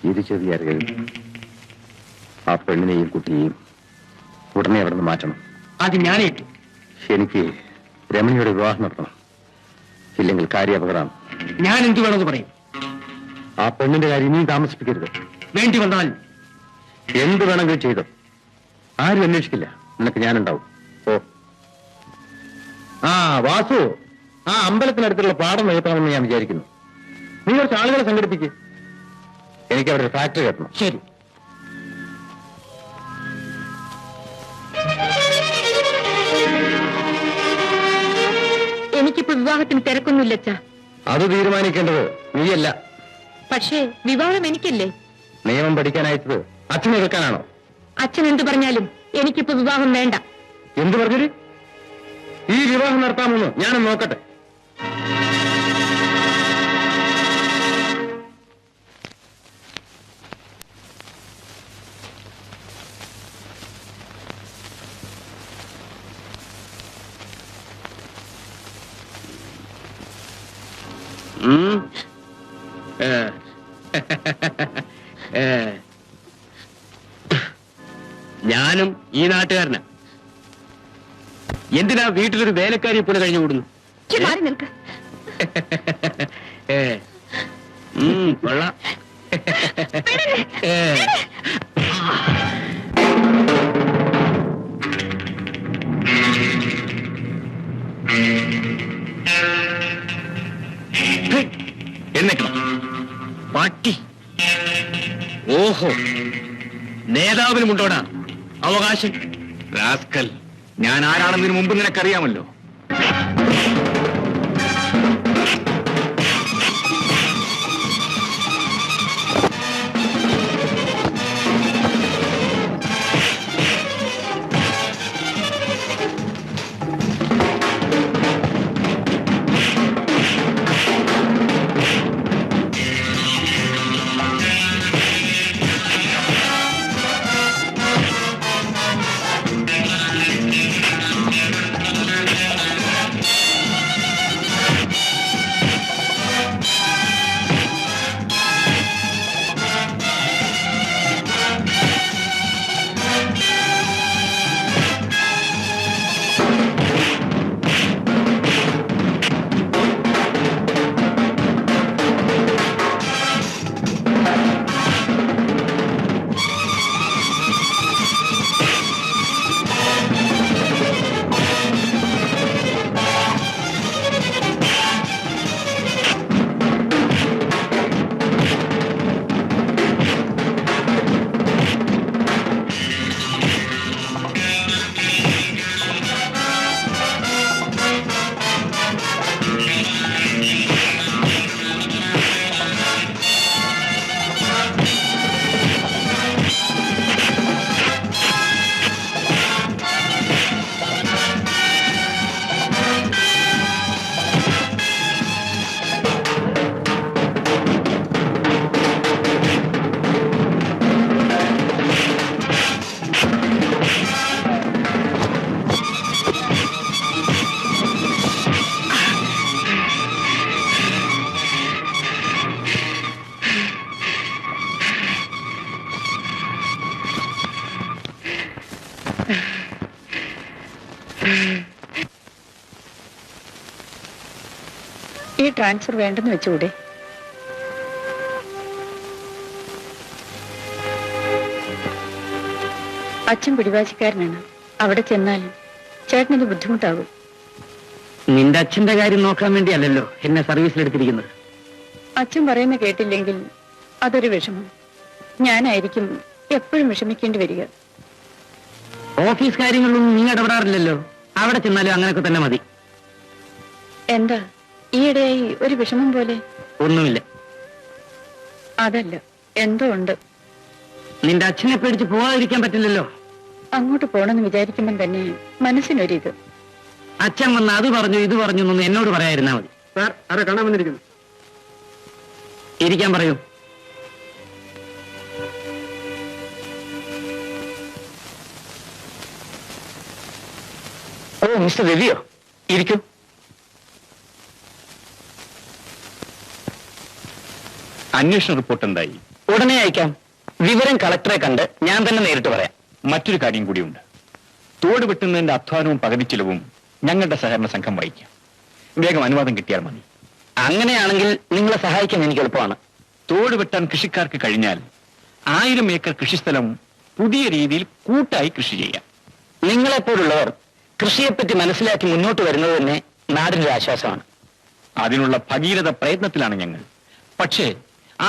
ഇത് ചെറിയ ആ പെണ്ണിനെയും കുട്ടിയെയും ഉടനെ അവിടെ നിന്ന് മാറ്റണം. അത് ഞാനേറ്റു. എനിക്ക് രമണിയുടെ വിവാഹം നടത്തണം, ഇല്ലെങ്കിൽ കാര്യാപകടമാണ്. ഞാൻ എന്ത് വേണമെന്ന് പറയും. ആ പെണ്ണിന്റെ കാര്യം ഇനിയും താമസിപ്പിക്കരുത്. വേണ്ടി വന്നാൽ എന്ത് വേണമെങ്കിലും ചെയ്തോ, ആരും അന്വേഷിക്കില്ല. നിനക്ക് ഞാനുണ്ടാവും. ഓ ആ വാസു, ആ അമ്പലത്തിനടുത്തുള്ള പാടം നികത്തണമെന്ന് ഞാൻ വിചാരിക്കുന്നു. നീ കുറച്ച് ആളുകളെ സംഘടിപ്പിക്കുക. എനിക്ക് അവിടെ ഒരു ഫാക്ടറി കെട്ടണം. ശരി. എനിക്കിപ്പോ വിവാഹത്തിന് തിരക്കൊന്നുമില്ല അച്ഛാ. അത് തീരുമാനിക്കേണ്ടത് നീയല്ല. പക്ഷേ വിവാഹം എനിക്കല്ലേ. നിയമം പഠിക്കാനായിട്ടത് അച്ഛനെ വെക്കാനാണോ? അച്ഛൻ എന്ത് പറഞ്ഞാലും എനിക്കിപ്പോ വിവാഹം വേണ്ട. എന്ത് പറഞ്ഞത്? ഈ വിവാഹം നടത്താമെന്ന് ഞാനൊന്ന് നോക്കട്ടെ. ഞാനും ഈ നാട്ടുകാരനാ. എന്തിനാ വീട്ടിലൊരു വേലക്കാരിയെ പോലെ കഴിഞ്ഞു കൂടുന്നു? മാറി നിൽക്ക്. കൊള്ളാം. എന്നേക്കണം പാട്ടി. ഓഹോ, നേതാവിനുമുണ്ടോടാ അവകാശം? റാസ്കൽ, ഞാൻ ആരാണെന്നതിന് മുമ്പ് നിനക്കറിയാമല്ലോ. ഈ ട്രാൻസ്ഫർ വേണ്ടെന്ന് വെച്ചുകൂടെ? അച്ഛൻ പിടിവാശിക്കാരനാണ്. അവിടെ ചെന്നാലും ചേട്ടനത് ബുദ്ധിമുട്ടാകും. നിന്റെ അച്ഛന്റെ കാര്യം നോക്കാൻ വേണ്ടിയല്ലല്ലോ എന്നെ സർവീസിലെടുത്തിരിക്കുന്നത്. അച്ഛൻ പറയുന്ന കേട്ടില്ലെങ്കിൽ അതൊരു വിഷമം. ഞാനായിരിക്കും എപ്പോഴും വിഷമിക്കേണ്ടി വരിക. ഓഫീസ് കാര്യങ്ങളിലൊന്നും നീ ഇടപെടാറില്ലല്ലോ. അവിടെ ചെന്നാലും അങ്ങനെയൊക്കെ തന്നെ മതി. എന്താ ഈയിടെയായി ഒരു വിഷമം പോലെ? ഒന്നുമില്ല. അതല്ല, എന്തോ ഉണ്ട്. നിന്റെ അച്ഛനെ പേടിച്ച് പോകാതിരിക്കാൻ പറ്റില്ലല്ലോ. അങ്ങോട്ട് പോണെന്ന് വിചാരിക്കുമ്പം തന്നെ മനസ്സിനൊരിത്. അച്ഛൻ വന്ന് അത് പറഞ്ഞു ഇത് പറഞ്ഞു എന്നൊന്ന് എന്നോട് പറയാതിരുന്നാ മതി. സാർ ആരെ കാണാൻ വന്നിരിക്കുന്നു? ഇരിക്കാൻ പറയൂ. ഓ, മിസ്റ്റർ രവിയോ, ഇരിക്കൂ. അന്വേഷണ റിപ്പോർട്ട് എന്തായി? ഉടനെ അയക്കാം. വിവരം കളക്ടറെ കണ്ട് ഞാൻ തന്നെ നേരിട്ട് പറയാം. മറ്റൊരു കാര്യം കൂടിയുണ്ട്. തോട് വെട്ടുന്നതിന്റെ അധ്വാനവും പകുതി ചിലവും ഞങ്ങളുടെ സഹകരണ സംഘം വഹിക്കാം. വേഗം അനുവാദം കിട്ടിയാൽ മതി. അങ്ങനെയാണെങ്കിൽ നിങ്ങളെ സഹായിക്കാൻ എനിക്ക് എളുപ്പമാണ്. തോട് വെട്ടാൻ കൃഷിക്കാർക്ക് കഴിഞ്ഞാൽ 1000 ഏക്കർ കൃഷിസ്ഥലം പുതിയ രീതിയിൽ കൂട്ടായി കൃഷി ചെയ്യാം. നിങ്ങളെപ്പോലുള്ളവർ കൃഷിയെപ്പറ്റി മനസ്സിലാക്കി മുന്നോട്ട് വരുന്നത് തന്നെ നാടിനൊരു ആശ്വാസമാണ്. അതിനുള്ള ഭഗീരഥ പ്രയത്നത്തിലാണ് ഞങ്ങൾ. പക്ഷേ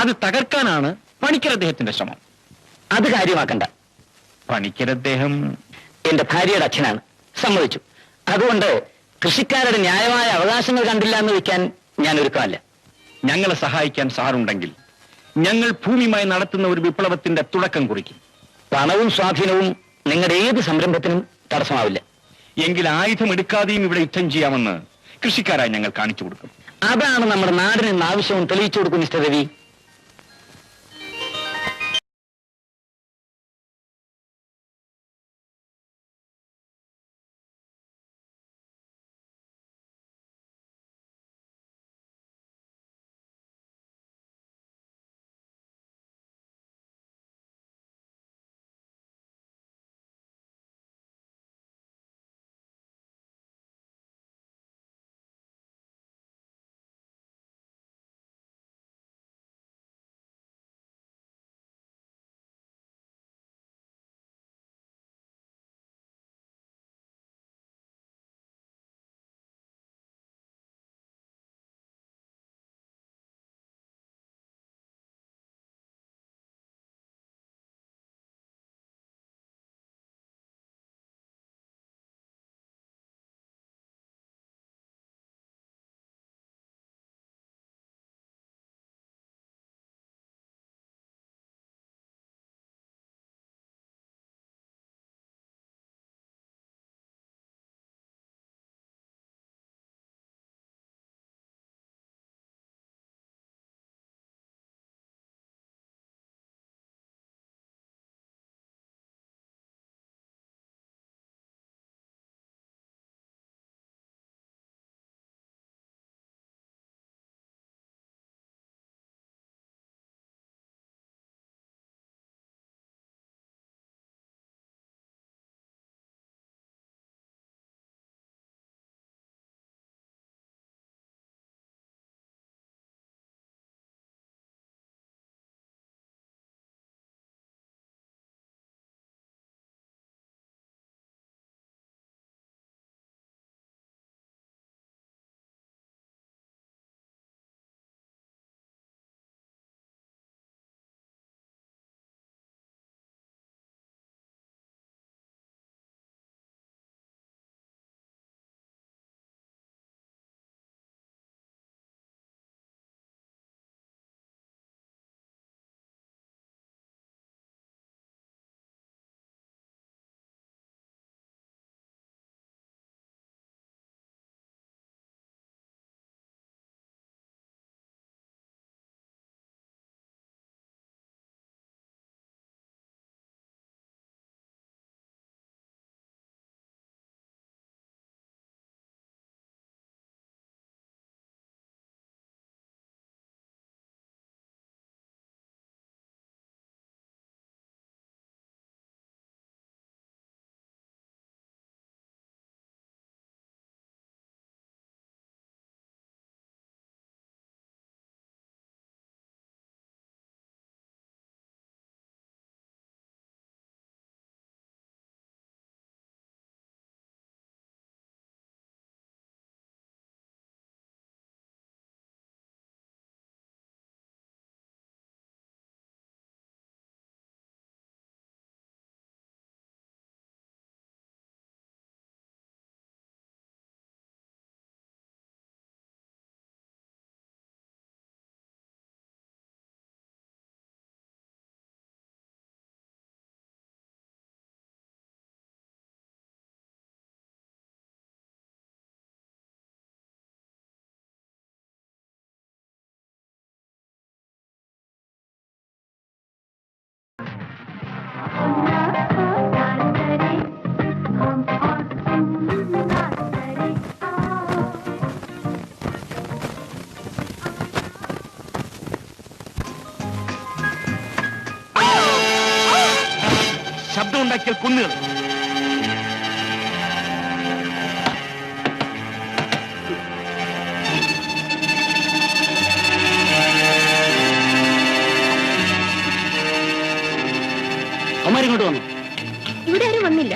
അത് തകർക്കാനാണ് പണിക്കർ അദ്ദേഹത്തിന്റെ ശ്രമം. അത് കാര്യമാക്കണ്ട. പണിക്കർ അദ്ദേഹം എന്റെ ഭാര്യയുടെ അച്ഛനാണ്, സമ്മതിച്ചു. അതുകൊണ്ട് കൃഷിക്കാരുടെ ന്യായമായ അവകാശങ്ങൾ കണ്ടില്ല എന്ന് വയ്ക്കാൻ ഞാൻ ഒരുക്കമല്ല. ഞങ്ങളെ സഹായിക്കാൻ സാറുണ്ടെങ്കിൽ ഞങ്ങൾ ഭൂമിയുമായി നടത്തുന്ന ഒരു വിപ്ലവത്തിന്റെ തുടക്കം കുറിക്കും. പണവും സ്വാധീനവും നിങ്ങളുടെ ഏത് സംരംഭത്തിനും തടസ്സമാവില്ല. എങ്കിൽ ആയുധം എടുക്കാതെയും ഇവിടെ യുദ്ധം ചെയ്യാമെന്ന് കൃഷിക്കാരായി ഞങ്ങൾ കാണിച്ചു കൊടുക്കും. അതാണ് നമ്മുടെ നാടിന് ഇന്ന് ആവശ്യവും തെളിയിച്ചു കൊടുക്കും മിസ്റ്റർ രവി. ശബ്ദമുണ്ടാക്കിയാൽ കുന്നുകൾ. അവന്മാരിങ്ങോട്ട് വന്നു. ഇവിടെ ആരും വന്നില്ല.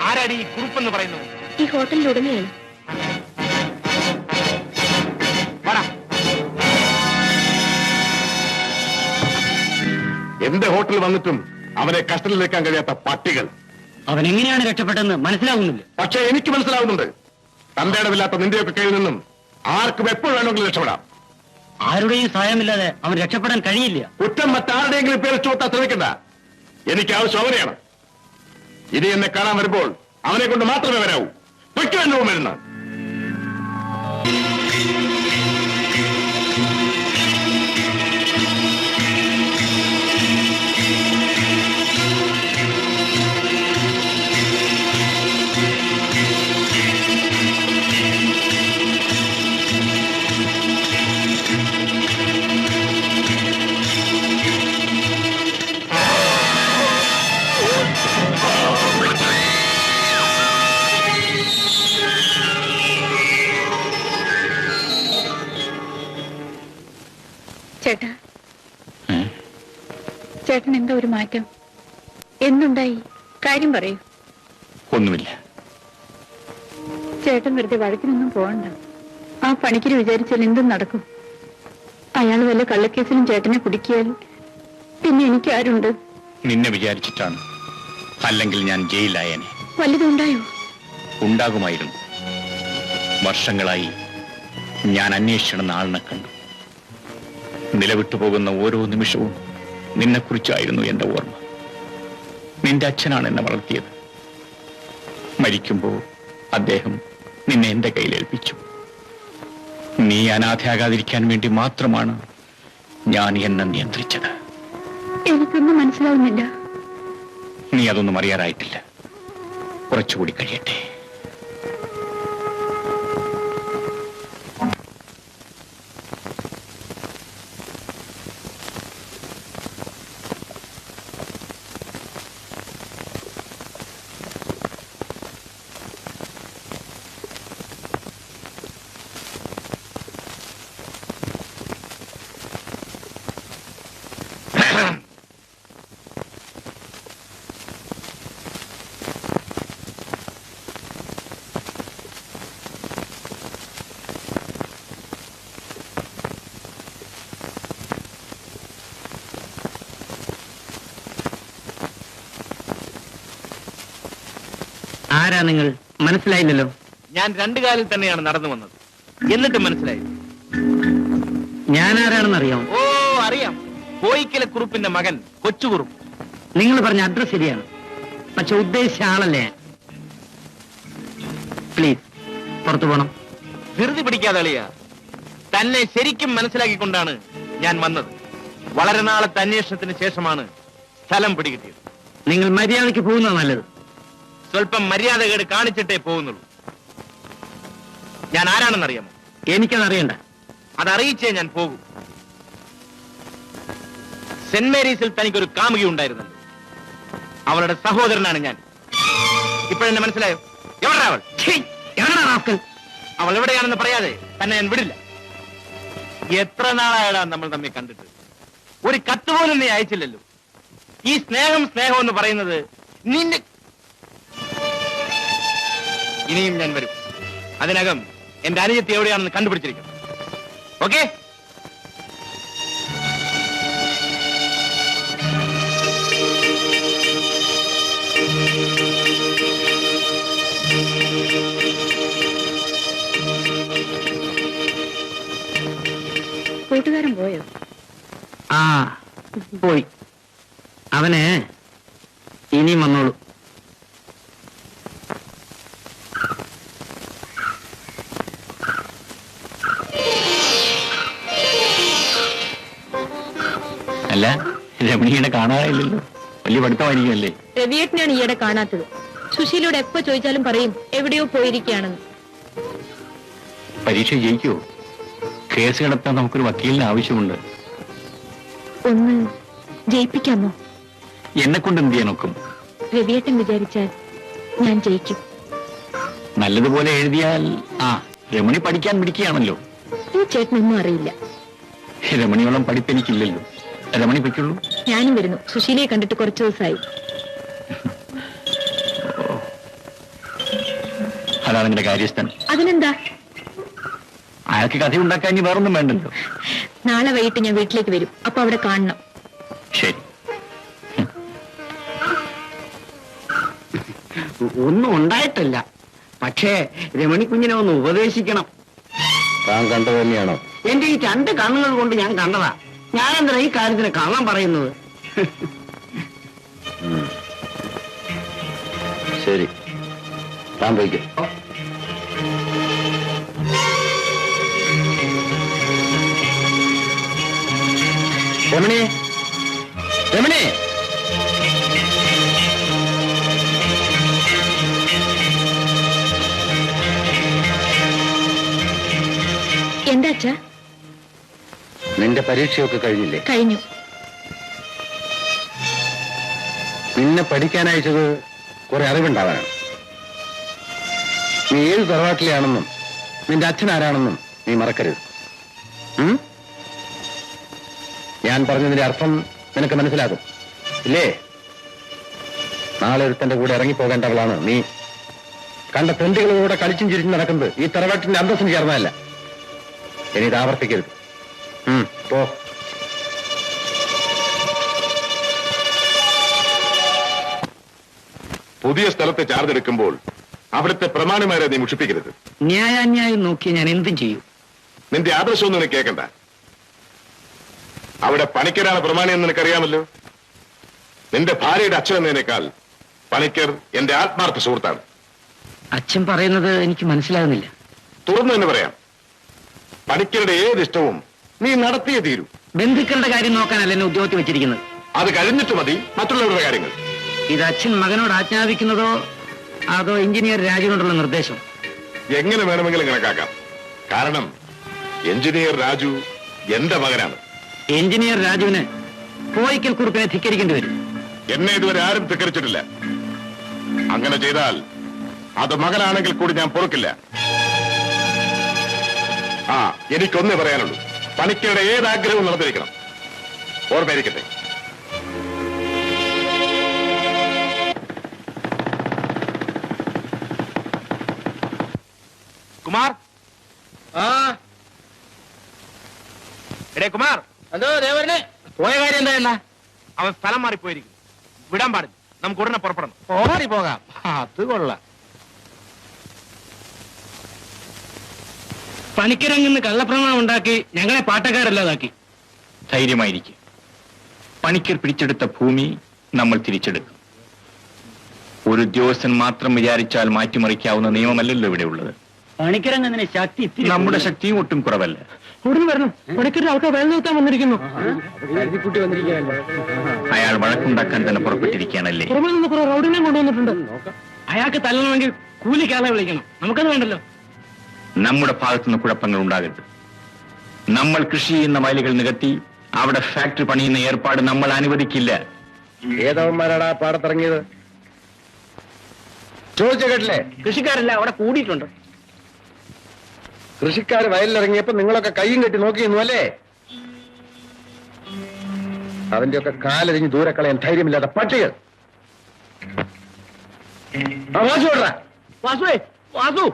ആരാടി ഈ കുറുപ്പെന്ന് പറയുന്നു? ഈ ഹോട്ടലിൽ ഉടനെയാണ്. എന്റെ ഹോട്ടലിൽ വന്നിട്ടും അവനെ കസ്റ്റഡിയിലേക്കാൻ കഴിയാത്ത പട്ടികൾ. അവൻ എങ്ങനെയാണ് രക്ഷപ്പെട്ടെന്ന് മനസ്സിലാവുന്നില്ല. പക്ഷെ എനിക്ക് മനസ്സിലാവുന്നുണ്ട്. തന്റെ ഇടവില്ലാത്ത നിന്റെയൊക്കെ കയ്യിൽ നിന്നും ആർക്കും എപ്പോൾ വേണമെങ്കിലും രക്ഷപ്പെടാം. ആരുടെയും സഹായമില്ലാതെ അവൻ രക്ഷപ്പെടാൻ കഴിയില്ല. കുറ്റം മറ്റാരുടെയെങ്കിലും പേര് ചുമത്താൻ ശ്രമിക്കണ്ട. എനിക്ക് ആവശ്യം അവനെയാണ്. ഇനി എന്നെ കാണാൻ വരുമ്പോൾ അവനെ കൊണ്ട് മാത്രമേ വരാവൂ. വെക്കുവാൻ വരുന്ന ചേട്ടാ, ചേട്ടൻ എന്താ ഒരു മാറ്റം? എന്തുണ്ടായി? കാര്യം പറയൂ. ഒന്നുമില്ല. ചേട്ടൻ വെറുതെ വഴക്കിനൊന്നും പോകണ്ട. ആ പണിക്കര് വിചാരിച്ചാൽ എന്തും നടക്കും. അയാൾ വല്ല കള്ളക്കേസിലും ചേട്ടനെ കുടുക്കിയാൽ പിന്നെ എനിക്ക് ആരുണ്ട്? നിന്നെ വിചാരിച്ചിട്ടാണ്. അല്ലെങ്കിൽ ഞാൻ ജയിലിലായേനെ. വല്ലതുണ്ടായോ? ഉണ്ടാകുമായിരുന്നു. വർഷങ്ങളായി ഞാൻ അന്വേഷിച്ചിടുന്ന ആളിനെ കണ്ടു. നിലവിട്ടു പോകുന്ന ഓരോ നിമിഷവും നിന്നെക്കുറിച്ചായിരുന്നു എന്റെ ഓർമ്മ. നിന്റെ അച്ഛനാണ് എന്നെ വളർത്തിയത്. മരിക്കുമ്പോൾ അദ്ദേഹം നിന്നെ എന്റെ കയ്യിലേൽപ്പിച്ചു. നീ അനാഥയാകാതിരിക്കാൻ വേണ്ടി മാത്രമാണ് ഞാൻ എന്നെ നിയന്ത്രിച്ചത്. എനിക്കൊന്നും മനസ്സിലാവുന്നില്ല. നീ അതൊന്നും അറിയാറായിട്ടില്ല. കുറച്ചുകൂടി കഴിയട്ടെ. ആരാ നിങ്ങൾ? മനസ്സിലായില്ലല്ലോ. ഞാൻ രണ്ടു കാലിൽ തന്നെയാണ് നടന്നു വന്നത്. എന്നിട്ടും മനസ്സിലായി. ഞാൻ ആരാണെന്ന് അറിയാമോ? ഓ, അറിയാം. കോയിക്കലെ കുറുപ്പിന്റെ മകൻ കൊച്ചുകുറുപ്പ്. നിങ്ങൾ പറഞ്ഞ അഡ്രസ് ശരിയാണ്. പക്ഷെ ഉദ്ദേശിച്ച ആളല്ലേ. പ്ലീസ് പുറത്തു പോണം. ധൃതി പിടിക്കാതെ അളിയ. തന്നെ ശരിക്കും മനസ്സിലാക്കിക്കൊണ്ടാണ് ഞാൻ വന്നത്. വളരെ നാളത്തെ അന്വേഷണത്തിന് ശേഷമാണ് സ്ഥലം പിടികിട്ടിയത്. നിങ്ങൾ മര്യാദയ്ക്ക് പോകുന്നത് നല്ലത്. സ്വല്പം മര്യാദകേട് കാണിച്ചിട്ടേ പോകുന്നുള്ളൂ. ഞാൻ ആരാണെന്നറിയാമോ? എനിക്കതറിയണ്ട. അതറിയിച്ചേ ഞാൻ പോകും. സെന്റ് മേരീസിൽ തനിക്കൊരു കാമുകി ഉണ്ടായിരുന്നു. അവളുടെ സഹോദരനാണ് ഞാൻ. ഇപ്പോഴെന്നെ മനസ്സിലായോ? എവിടെയാ അവൾ? അവൾ എവിടെയാണെന്ന് പറയാതെ തന്നെ ഞാൻ വിടില്ല. എത്ര നാളായടാ നമ്മൾ തമ്മിൽ കണ്ടിട്ട്? ഒരു കത്ത് പോലും നീ അയച്ചില്ലല്ലോ. ഈ സ്നേഹം സ്നേഹം എന്ന് പറയുന്നത് നിന്റെ... ഇനിയും ഞാൻ വരും. അതിനകം എന്റെ അനുജത്തി എവിടെയാണെന്ന് കണ്ടുപിടിച്ചിരിക്കും. ഓക്കെ? കൂട്ടുകാരൻ പോയോ? ആ, പോയി. അവന് ഇനിയും വന്നോളൂ. അല്ല, രമണീനെ കാണാറില്ലല്ലോ. വലിയ പഠിത്തമായിരിക്കുമല്ലേ? രവിയേട്ടനാണ് ഈയിടെ കാണാത്തത്. സുശീലയോട് എപ്പോ ചോദിച്ചാലും പറയും എവിടെയോ പോയിരിക്കുകയാണെന്ന്. പരീക്ഷ ജയിക്കുമോ? കേസ് കിടത്താൻ നമുക്കൊരു വക്കീലിന് ആവശ്യമുണ്ട്. ഒന്ന് ജയിപ്പിക്കാമോ? എന്നെ കൊണ്ട് എന്ത് ചെയ്യാനൊക്കും? രവിയേട്ടൻ വിചാരിച്ചാൽ ഞാൻ ജയിക്കും. നല്ലതുപോലെ എഴുതിയാൽ. രമണി പഠിക്കാൻ പിടിക്കുകയാണല്ലോ. ഈ ചേട്ടനൊന്നും അറിയില്ല. രമണിയോളം പഠിപ്പെനിക്കില്ലല്ലോ. രമണി പൊയ്ക്കുള്ളൂ. ഞാനും വരുന്നു. സുശീലയെ കണ്ടിട്ട് കുറച്ചു ദിവസമായി. അതാണ് നിന്റെ കാര്യസ്ഥൻ. അതിനെന്താ? അയാൾക്ക് കഥ ഉണ്ടാക്കാൻ ഇനി വേറൊന്നും വേണ്ടല്ലോ. നാളെ വൈകിട്ട് ഞാൻ വീട്ടിലേക്ക് വരും. അപ്പൊ അവിടെ കാണണം. ശരി. ഒന്നും ഉണ്ടായിട്ടില്ല. പക്ഷേ രമണി കുഞ്ഞിനെ ഒന്ന് ഉപദേശിക്കണം. താൻ കണ്ടത് തന്നെയാണോ? എന്റെ ഈ 2 കണ്ണുകൾ കൊണ്ട് ഞാൻ കണ്ടതാ. ഞാനെന്താ ഈ കാര്യത്തിന് കള്ളം പറയുന്നത്? ശരി, താൻ പോയിക്കോ. രമണി, രമണി, എന്താ അച്ഛാ? നിന്റെ പരീക്ഷയൊക്കെ കഴിഞ്ഞില്ലേ? കഴിഞ്ഞു. നിന്നെ പഠിക്കാൻ അയച്ചത് കുറെ അറിവുണ്ടാവാനാണ്. നീ ഏത് തറവാട്ടിലാണെന്നും നിന്റെ അച്ഛൻ ആരാണെന്നും നീ മറക്കരുത്. ഞാൻ പറഞ്ഞതിന്റെ അർത്ഥം നിനക്ക് മനസ്സിലാകും ഇല്ലേ? നാളെ ഒരുത്തന്റെ കൂടെ ഇറങ്ങിപ്പോകേണ്ടവളാണ് നീ. കണ്ട പെൺകുട്ടികളോടെ കളിച്ചും ചിരിച്ചും നടക്കുന്നത് ഈ തറവാട്ടിന്റെ അന്തസ്സിന് ചേർന്നതല്ല. ഇനി ഇത് ആവർത്തിക്കരുത്. പോ. പുതിയ സ്ഥലത്ത് ചാർജ് എടുക്കുമ്പോൾ അവിടുത്തെ പ്രമാണിമാരെ നീ മുഷിപ്പിക്കരുത്. ന്യായാന്യായം നോക്കി ഞാൻ എന്തും ചെയ്യും. നിന്റെ ആദർശമൊന്നും നിനക്ക് കേൾക്കണ്ട. അവിടെ പണിക്കരാണ് പ്രമാണി എന്ന് നിനക്കറിയാമല്ലോ. നിന്റെ ഭാര്യയുടെ അച്ഛൻ എന്നതിനേക്കാൾ പണിക്കർ എന്റെ ആത്മാർത്ഥ സുഹൃത്താണ്. അച്ഛൻ പറയുന്നത് എനിക്ക് മനസ്സിലാകുന്നില്ല. തുറന്നു തന്നെ പറയാം, പണിക്കരുടെ ഏത് ഇഷ്ടവും നീ നടത്തിയേ തീരൂ. ബന്ധുക്കളുടെ കാര്യം നോക്കാനല്ല എന്നെ ഉദ്യോഗത്തിൽ വെച്ചിരിക്കുന്നത്. അത് കഴിഞ്ഞിട്ട് മതി മറ്റുള്ളവരുടെ കാര്യങ്ങൾ. ഇത് അച്ഛൻ മകനോട് ആജ്ഞാപിക്കുന്നതോ അതോ എഞ്ചിനീയർ രാജുവിനോടുള്ള നിർദ്ദേശം? എങ്ങനെ വേണമെങ്കിലും കണക്കാക്കാം. കാരണം എഞ്ചിനീയർ രാജു എന്റെ മകനാണ്. എഞ്ചിനീയർ രാജുവിന് കോയിക്കൽ കുറുപ്പിനെ ധിക്കരിക്കേണ്ടി വരും. എന്നെ ഇതുവരെ ആരും ധിക്കരിച്ചിട്ടില്ല. അങ്ങനെ ചെയ്താൽ അത് മകനാണെങ്കിൽ കൂടി ഞാൻ പൊറുക്കില്ല. എനിക്കൊന്നേ പറയാനുള്ളൂ, പണിക്കരുടെ ഏതാഗ്രഹവും നടത്തിയിരിക്കണം. ഓർമ്മയിരിക്കട്ടെ. കുമാർ, എടേ കുമാർ. എന്തോ ദേവരനെ പോയ കാര്യം എന്താ? അവൻ സ്ഥലം മാറിപ്പോയിരിക്കും. വിടാൻ പാടില്ല. നമുക്ക് ഉടനെ പുറപ്പെടണം. പോകാം. അത് കൊള്ളാം. പണിക്കരങ്ങിന്ന് കള്ളപ്രമാണം ഉണ്ടാക്കി ഞങ്ങളെ പാട്ടക്കാരല്ലാതാക്കി. ധൈര്യമായിരിക്കും. പണിക്കർ പിടിച്ചെടുത്ത ഭൂമി നമ്മൾ തിരിച്ചെടുക്കും. ഒരു ഉദ്യോഗസ്ഥൻ മാത്രം വിചാരിച്ചാൽ മാറ്റിമറിക്കാവുന്ന നിയമമല്ലല്ലോ ഇവിടെ ഉള്ളത്. പണിക്കരങ്ങനെ ശക്തി നമ്മുടെ ശക്തിയും ഒട്ടും കുറവല്ല. ഉടനെ വരണം. പണിക്കരുടെ ആൾക്കാർ വേല നിർത്താൻ വന്നിരിക്കുന്നു. അയാൾ വഴക്കുണ്ടാക്കാൻ തന്നെ പുറപ്പെട്ടിരിക്കുകയാണല്ലേ? പുറമെ നിന്ന് കുറെ റൗഡിനെ കൊണ്ടുവന്നിട്ടുണ്ട്. അയാൾക്ക് തല്ലണമെങ്കിൽ കൂലിക്കാളെ വിളിക്കണം. നമുക്കത് വേണ്ടല്ലോ. നമ്മുടെ ഭാഗത്തുനിന്ന് കുഴപ്പങ്ങൾ ഉണ്ടാകരുത്. നമ്മൾ കൃഷി ചെയ്യുന്ന വയലുകൾ നികത്തി അവിടെ ഫാക്ടറി പണിയുന്ന ഏർപ്പാട് നമ്മൾ അനുവദിക്കില്ല. ഏതവന്മാരാണ് ആ പാടത്തിറങ്ങിയത്? ചോദിച്ച കേട്ടില്ലേ? കൃഷിക്കാരല്ല, അവിടെ കൂടിയിട്ടുണ്ട്. കൃഷിക്കാർ വയലിലിറങ്ങിയപ്പോ നിങ്ങളൊക്കെ കയ്യും കെട്ടി നോക്കിയിരുന്നു അല്ലേ? അതിന്റെയൊക്കെ കാലരിഞ്ഞ് ദൂരെ കളയാൻ ധൈര്യമില്ലാത്ത പട്ടികൾ. വാസു വിടറ. വാസുവേ, വാസു.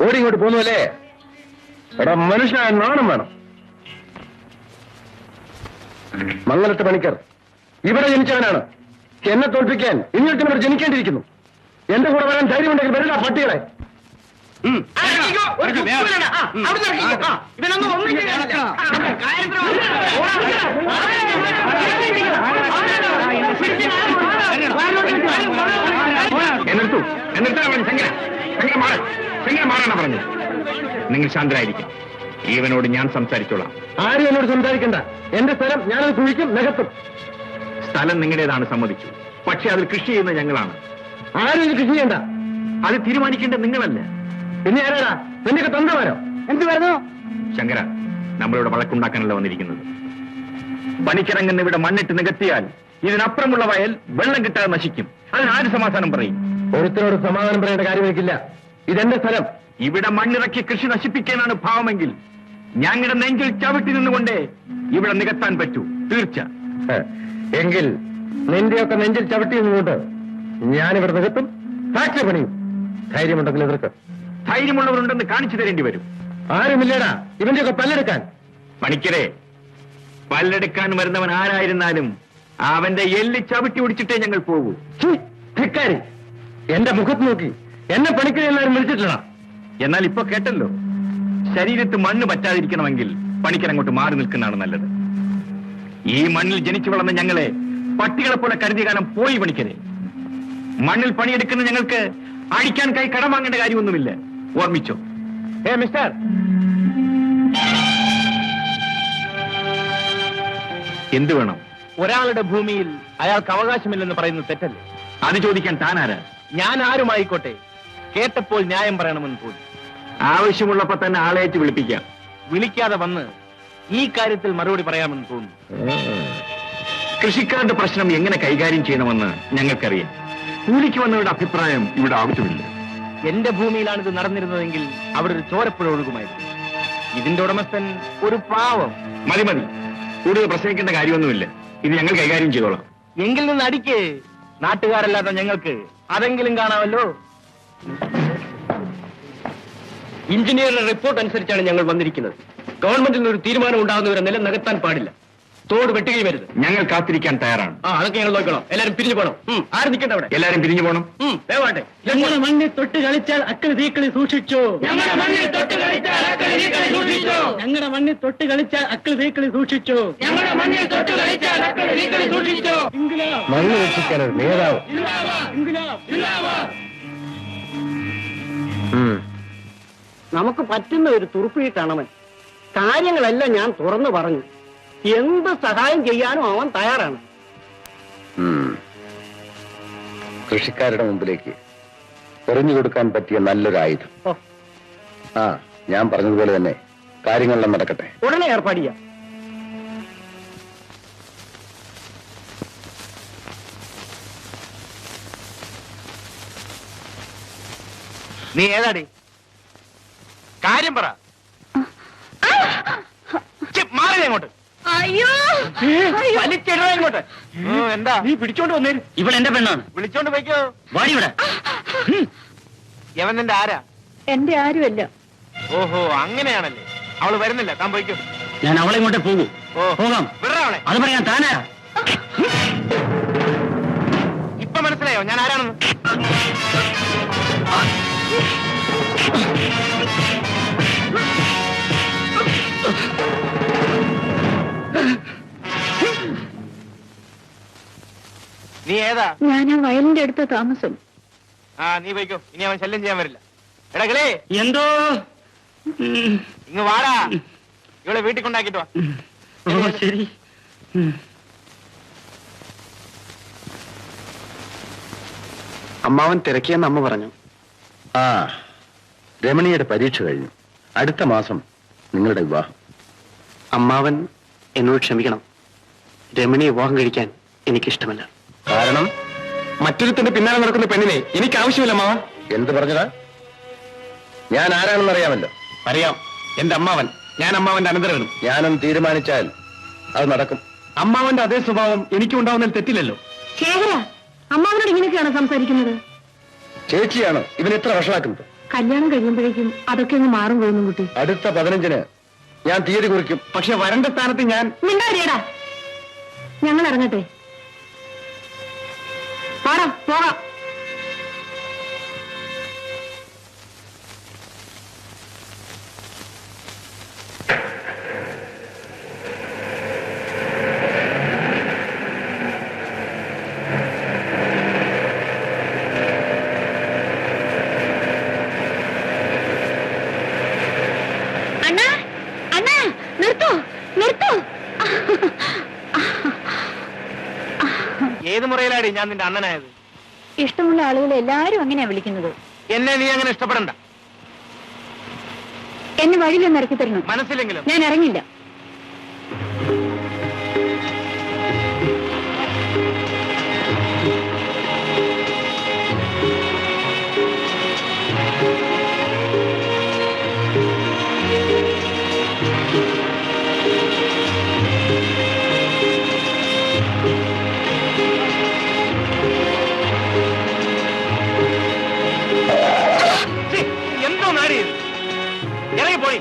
ഓടി ഇങ്ങോട്ട് പോന്നു അല്ലേ? എടാ മനുഷ്യനായ നാണം വേണം. മംഗലത്തെ പണിക്കർ ഇവിടെ ജനിച്ചവനാണ്. എന്നെ തോൽപ്പിക്കാൻ ഇങ്ങോട്ടും ജനിക്കേണ്ടിയിരിക്കുന്നു. എന്റെ കൂടെ വരാൻ ധൈര്യമുണ്ടെങ്കിൽ വരില്ല പട്ടികളെ. പറഞ്ഞു. നിങ്ങൾ ശാന്തരായിരിക്കും. ഈവനോട് ഞാൻ സംസാരിച്ചോളാം. ആരും എന്നോട് സംസാരിക്കണ്ട. എന്റെ സ്ഥലം ഞാനത് കുഴിക്കും, നികത്തും. സ്ഥലം നിങ്ങളുടേതാണ്, സമ്മതിച്ചു. പക്ഷെ അതിൽ കൃഷി ചെയ്യുന്ന ഞങ്ങളാണ്. ആരും ഇത് കൃഷി ചെയ്യണ്ട. അത് തീരുമാനിക്കേണ്ടത് നിങ്ങളല്ല. പിന്നെ ആരാടാ? നിന്നൊക്കെ തന്നവരോ? എന്ത് പറഞ്ഞു? ശങ്കര, നമ്മളിവിടെ വഴക്കുണ്ടാക്കാനല്ല വന്നിരിക്കുന്നത്. പണിക്കിറങ്ങുന്ന ഇവിടെ മണ്ണിട്ട് നികത്തിയാൽ ഇതിനപ്പുറമുള്ള വയൽ വെള്ളം കിട്ടാതെ നശിക്കും. അതിനാര് സമാധാനം പറയും? ഒരുത്തരോട് സമാധാനം പറയേണ്ട കാര്യമേക്കില്ല. ഇതെന്റെ സ്ഥലം. ഇവിടെ മണ്ണിറക്കി കൃഷി നശിപ്പിക്കാനാണ് ഭാവമെങ്കിൽ ഞങ്ങളുടെ നെഞ്ചിൽ ചവിട്ടി നിന്നുകൊണ്ടേ ഇവിടെ നികത്താൻ പറ്റൂ. തീർച്ച. എങ്കിൽ നിന്റെയൊക്കെ നെഞ്ചിൽ ചവിട്ടി നിന്നുകൊണ്ട് ഞാനിവിടെ നികത്തും, ഫാക്ടറി പണിയും. ധൈര്യമുണ്ടെങ്കിൽ എതിർക്ക്. ധൈര്യമുള്ളവരുണ്ടെന്ന് കാണിച്ചു തരേണ്ടി വരും. ആരുമില്ലടാ ഇവന്റെയൊക്കെ പല്ലെടുക്കാൻ. പണിക്കരെ, പല്ലെടുക്കാൻ വരുന്നവൻ ആരായിരുന്നാലും അവന്റെ എല്ലി ചവിട്ടി ഒടിച്ചിട്ടേ ഞങ്ങൾ പോകൂ. ധിക്കാരി, എന്റെ മുഖത്ത് നോക്കി എന്നെ പണിക്കരെ എല്ലാവരും വിളിച്ചിട്ടില്ല. എന്നാൽ ഇപ്പൊ കേട്ടല്ലോ, ശരീരത്ത് മണ്ണ് പറ്റാതിരിക്കണമെങ്കിൽ പണിക്കരങ്ങോട്ട് മാറി നിൽക്കുന്നതാണ് നല്ലത്. ഈ മണ്ണിൽ ജനിച്ചു വളർന്ന ഞങ്ങളെ പട്ടികളെ പോലെ കരുതിയ കാലം പോയി. പണിക്കരെ, മണ്ണിൽ പണിയെടുക്കുന്ന ഞങ്ങൾക്ക് അടിക്കാൻ കൈ കടം വാങ്ങേണ്ട കാര്യമൊന്നുമില്ല. ഓർമ്മിച്ചോ? മിസ്റ്റർ, എന്ത് വേണം? ഒരാളുടെ ഭൂമിയിൽ അയാൾക്ക് അവകാശമില്ലെന്ന് പറയുന്നത് തെറ്റല്ലേ? അത് ചോദിക്കാൻ താനാരാ? ഞാൻ ആരുമായിക്കോട്ടെ, കേട്ടപ്പോൾ ന്യായം പറയണമെന്ന് തോന്നി. ആവശ്യമുള്ളപ്പോ തന്നെ ആളേറ്റ് വിളിപ്പിക്കാം. വിളിക്കാതെ വന്ന് ഈ കാര്യത്തിൽ മറുപടി പറയാമെന്ന് തോന്നുന്നു. കൃഷിക്കാരുടെ പ്രശ്നം എങ്ങനെ കൈകാര്യം ചെയ്യണമെന്ന് ഞങ്ങൾക്കറിയാം. കൂലിക്ക് വന്നവരുടെ അഭിപ്രായം ഇവിടെ ആവശ്യമില്ല. എന്റെ ഭൂമിയിലാണ് ഇത് നടന്നിരുന്നതെങ്കിൽ അവിടെ ഒരു ചോരപ്പുഴ ഒഴുകുമായിരുന്നു. ഇതിന്റെ ഉടമസ്ഥൻ ഒരു പാവം. മതി മതി, കൂടുതൽ പ്രസംഗിക്കേണ്ട കാര്യമൊന്നുമില്ല. ഇത് ഞങ്ങൾ കൈകാര്യം ചെയ്തോളാം. എങ്കിൽ നിന്ന് അടിക്ക്. നാട്ടുകാരല്ലാത്ത ഞങ്ങൾക്ക് അതെങ്കിലും കാണാമല്ലോ. എഞ്ചിനീയറുടെ റിപ്പോർട്ട് അനുസരിച്ചാണ് ഞങ്ങൾ വന്നിരിക്കുന്നത്. ഗവൺമെന്റിൽ നിന്ന് ഒരു തീരുമാനം ഉണ്ടാകുന്നവരെ നിലം നികത്താൻ പാടില്ല. തോട് വെട്ടുകയും വരുത്. ഞങ്ങൾ കാത്തിരിക്കാൻ തയ്യാറാണ്. അതൊക്കെ ഞങ്ങൾ നോക്കണം. എല്ലാരും പിരിഞ്ഞു പോകണം. ആരും നിൽക്കണ്ട അവിടെ. എല്ലാരും പിരിഞ്ഞു പോകണം. വേവാട്ടെ. ഞങ്ങളുടെ മണ്ണിൽ തൊട്ട് കളിച്ചാൽ അക്കളി തീക്കളി സൂക്ഷിച്ചു. ഞങ്ങളുടെ മണ്ണിൽ തൊട്ട് കളിച്ചാൽ അക്കളി തീക്കളി സൂക്ഷിച്ചു. ഞങ്ങളുടെ മണ്ണിൽ തൊട്ട് കളിച്ചാൽ അക്കളി തീക്കളി സൂക്ഷിച്ചു. ഞങ്ങളുടെ മണ്ണിൽ തൊട്ട് കളിച്ചാൽ അക്കളി തീക്കളി സൂക്ഷിച്ചു. മണ്ണ് രക്ഷിക്കാൻ ഒരു നേതാവ്. നമുക്ക് പറ്റുന്ന ഒരു തുറുപ്പിട്ടാണവൻ. കാര്യങ്ങളെല്ലാം ഞാൻ തുറന്നു പറഞ്ഞു. എന്ത് സഹായം ചെയ്യാനും അവൻ തയ്യാറാണ്. കൃഷിക്കാരുടെ മുമ്പിലേക്ക് എറിഞ്ഞു കൊടുക്കാൻ പറ്റിയ നല്ലൊരു ആയുധം. ഞാൻ പറഞ്ഞതുപോലെ തന്നെ കാര്യങ്ങളെല്ലാം നടക്കട്ടെ. ഉടനെ ഏർപ്പാട് ചെയ്യാം. നീ ഏതാടി? കാര്യം പറ. മാറി അങ്ങോട്ട്. അയ്യോ വലിച്ചിടോ ഇങ്ങോട്ട്. എന്താ നീ പിടിച്ചോണ്ട് വന്നേ. ഇവിടെ എന്റെ പെണ്ണാണ്. വിളിച്ചോണ്ട് പോയിക്കോ. വാടി ഇവിടെ. യവൻ നിന്റെ ആരാ? എന്റെ ആരുമല്ല. ഓഹോ, അങ്ങനെയാണല്ലേ. അവള് വരുന്നില്ല, താൻ പോയിക്കോ. ഞാൻ അവളെ ഇങ്ങോട്ടേ പോകൂ. പോകാം. വിടറ അവളെ. അത് പറയാൻ താനാരാ? ഇപ്പൊ മനസ്സിലായോ ഞാൻ ആരാണെന്ന്? നീ ഏതാ? ഞാൻ ആ വയലിന്റെ അടുത്ത താമസം. നീ പോയിക്കോ. ഇനി അവൻ ശല്യം ചെയ്യാൻ വരില്ല. എടാ കിളേ, എന്തോ ഇങ്ങ് വാടാ. ഇവളെ വീട്ടിൽ കൊണ്ടാക്കിട്ട് വാ. ശരി. അമ്മാവൻ തിരക്കിയെന്ന് അമ്മ പറഞ്ഞു. രമണിയുടെ പരീക്ഷ കഴിഞ്ഞു. അടുത്ത മാസം നിങ്ങളുടെ വിവാഹം. അമ്മാവൻ എന്നോട് ക്ഷമിക്കണം. രമണിയെ വിവാഹം കഴിക്കാൻ എനിക്കിഷ്ടമല്ല. കാരണം മറ്റൊരുത്തിന്റെ പിന്നാലെ നടക്കുന്ന പെണ്ണിനെ എനിക്ക് ആവശ്യമില്ല അമ്മാവ. എന്ത് പറഞ്ഞതാ? ഞാൻ ആരാണെന്ന് അറിയാമല്ലോ. അറിയാം. എന്റെ അമ്മാവൻ. ഞാൻ അമ്മാവന്റെ അനന്തരവനും. ഞാനും തീരുമാനിച്ചാൽ അത് നടക്കും. അമ്മാവന്റെ അതേ സ്വഭാവം എനിക്കും ഉണ്ടാവുന്നതിൽ തെറ്റില്ലല്ലോ. ശേഖര, അമ്മാവനോട് ഇങ്ങനെയൊക്കെയാണ് സംസാരിക്കുന്നത്? ചേച്ചിയാണ് ഇവൻ ഇത്ര വഷളാക്കുന്നത്. കല്യാണം കഴിയുമ്പോഴേക്കും അതൊക്കെ ഒന്ന് മാറും പോകുന്നു കുട്ടി. അടുത്ത 15-ന് ഞാൻ തീയതി കുറിക്കും. പക്ഷെ വരണ്ട സ്ഥാനത്ത് ഞാൻ. മിണ്ടാരിയടാ. ഞങ്ങൾ ഇറങ്ങട്ടെ. പോകാം. അണ്ണാ, നിർത്തൂ. ഏത് മുറയിലാടി ഞാൻ നിന്റെ അണ്ണനായത്? ഇഷ്ടമുള്ള ആളുകളെ എല്ലാരും അങ്ങനെയാ വിളിക്കുന്നത്. എന്നെ നീ അങ്ങനെ ഇഷ്ടപ്പെടണ്ട. എന്നെ വഴിയിലൊന്ന് ഇറക്കി തരണം. മനസ്സിലെങ്കിലും ഞാൻ ഇറങ്ങില്ല. എന്തോ നാടി ഇറങ്ങി പോയി.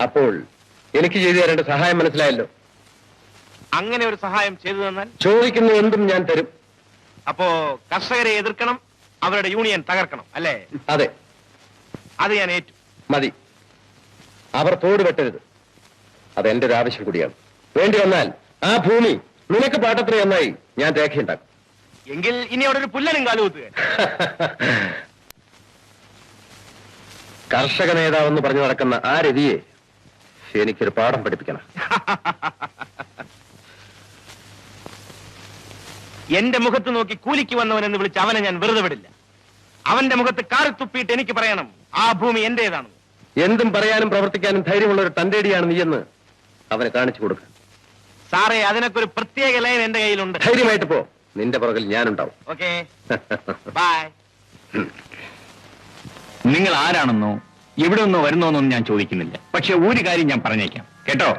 അപ്പോൾ എനിക്ക് ചെയ്തു തരേണ്ട സഹായം മനസ്സിലായല്ലോ. അങ്ങനെ ഒരു സഹായം ചെയ്തു തന്നാൽ ചോദിക്കുന്ന എന്തും ഞാൻ തരും. അപ്പോ കർഷകരെ എതിർക്കണം, അവരുടെ യൂണിയൻ തകർക്കണം, അല്ലേ? അതെ, അത് ഞാൻ ഏറ്റു. മതി. അവർ തോട് വെട്ടരുത്. അതെന്റെ ഒരു ആവശ്യം കൂടിയാണ്. വേണ്ടി വന്നാൽ ആ ഭൂമി നിനക്ക് പാട്ടത്തിന് എന്നായി ഞാൻ രേഖയുണ്ടാക്കും. എങ്കിൽ ഇനി അവിടെ ഒരു പുല്ലനും കാലുകുത്തുക. കർഷക നേതാവെന്ന് പറഞ്ഞു നടക്കുന്ന ആ രതിയെ എനിക്കൊരു പാഠം പഠിപ്പിക്കണം. എന്റെ മുഖത്ത് നോക്കി കൂലിക്ക് വന്നവനെന്ന് വിളിച്ച് അവനെ ഞാൻ വെറുതെ വിടില്ല. അവന്റെ മുഖത്ത് കാറി തുപ്പിയിട്ട് എനിക്ക് പറയണം ആ ഭൂമി എന്റേതാണ്. എന്തും പറയാനും പ്രവർത്തിക്കാനും ധൈര്യമുള്ള ഒരു തന്റേടിയാണ് നീയെന്ന് അവനെ കാണിച്ചു കൊടുക്കുക. സാറേ, അതിനൊക്കെ ഒരു പ്രത്യേക ലൈൻ എന്റെ കയ്യിലുണ്ട്. ധൈര്യമായിട്ട് പോ, നിന്റെ പുറകിൽ ഞാനുണ്ടാവും. Okay, by. നിങ്ങൾ ആരാണെന്നോ എവിടെ നിന്നോ വരുന്നോന്നൊന്നും ഞാൻ ചോദിക്കുന്നില്ല. പക്ഷെ ഒരു കാര്യം ഞാൻ പറഞ്ഞേക്കാം കേട്ടോ.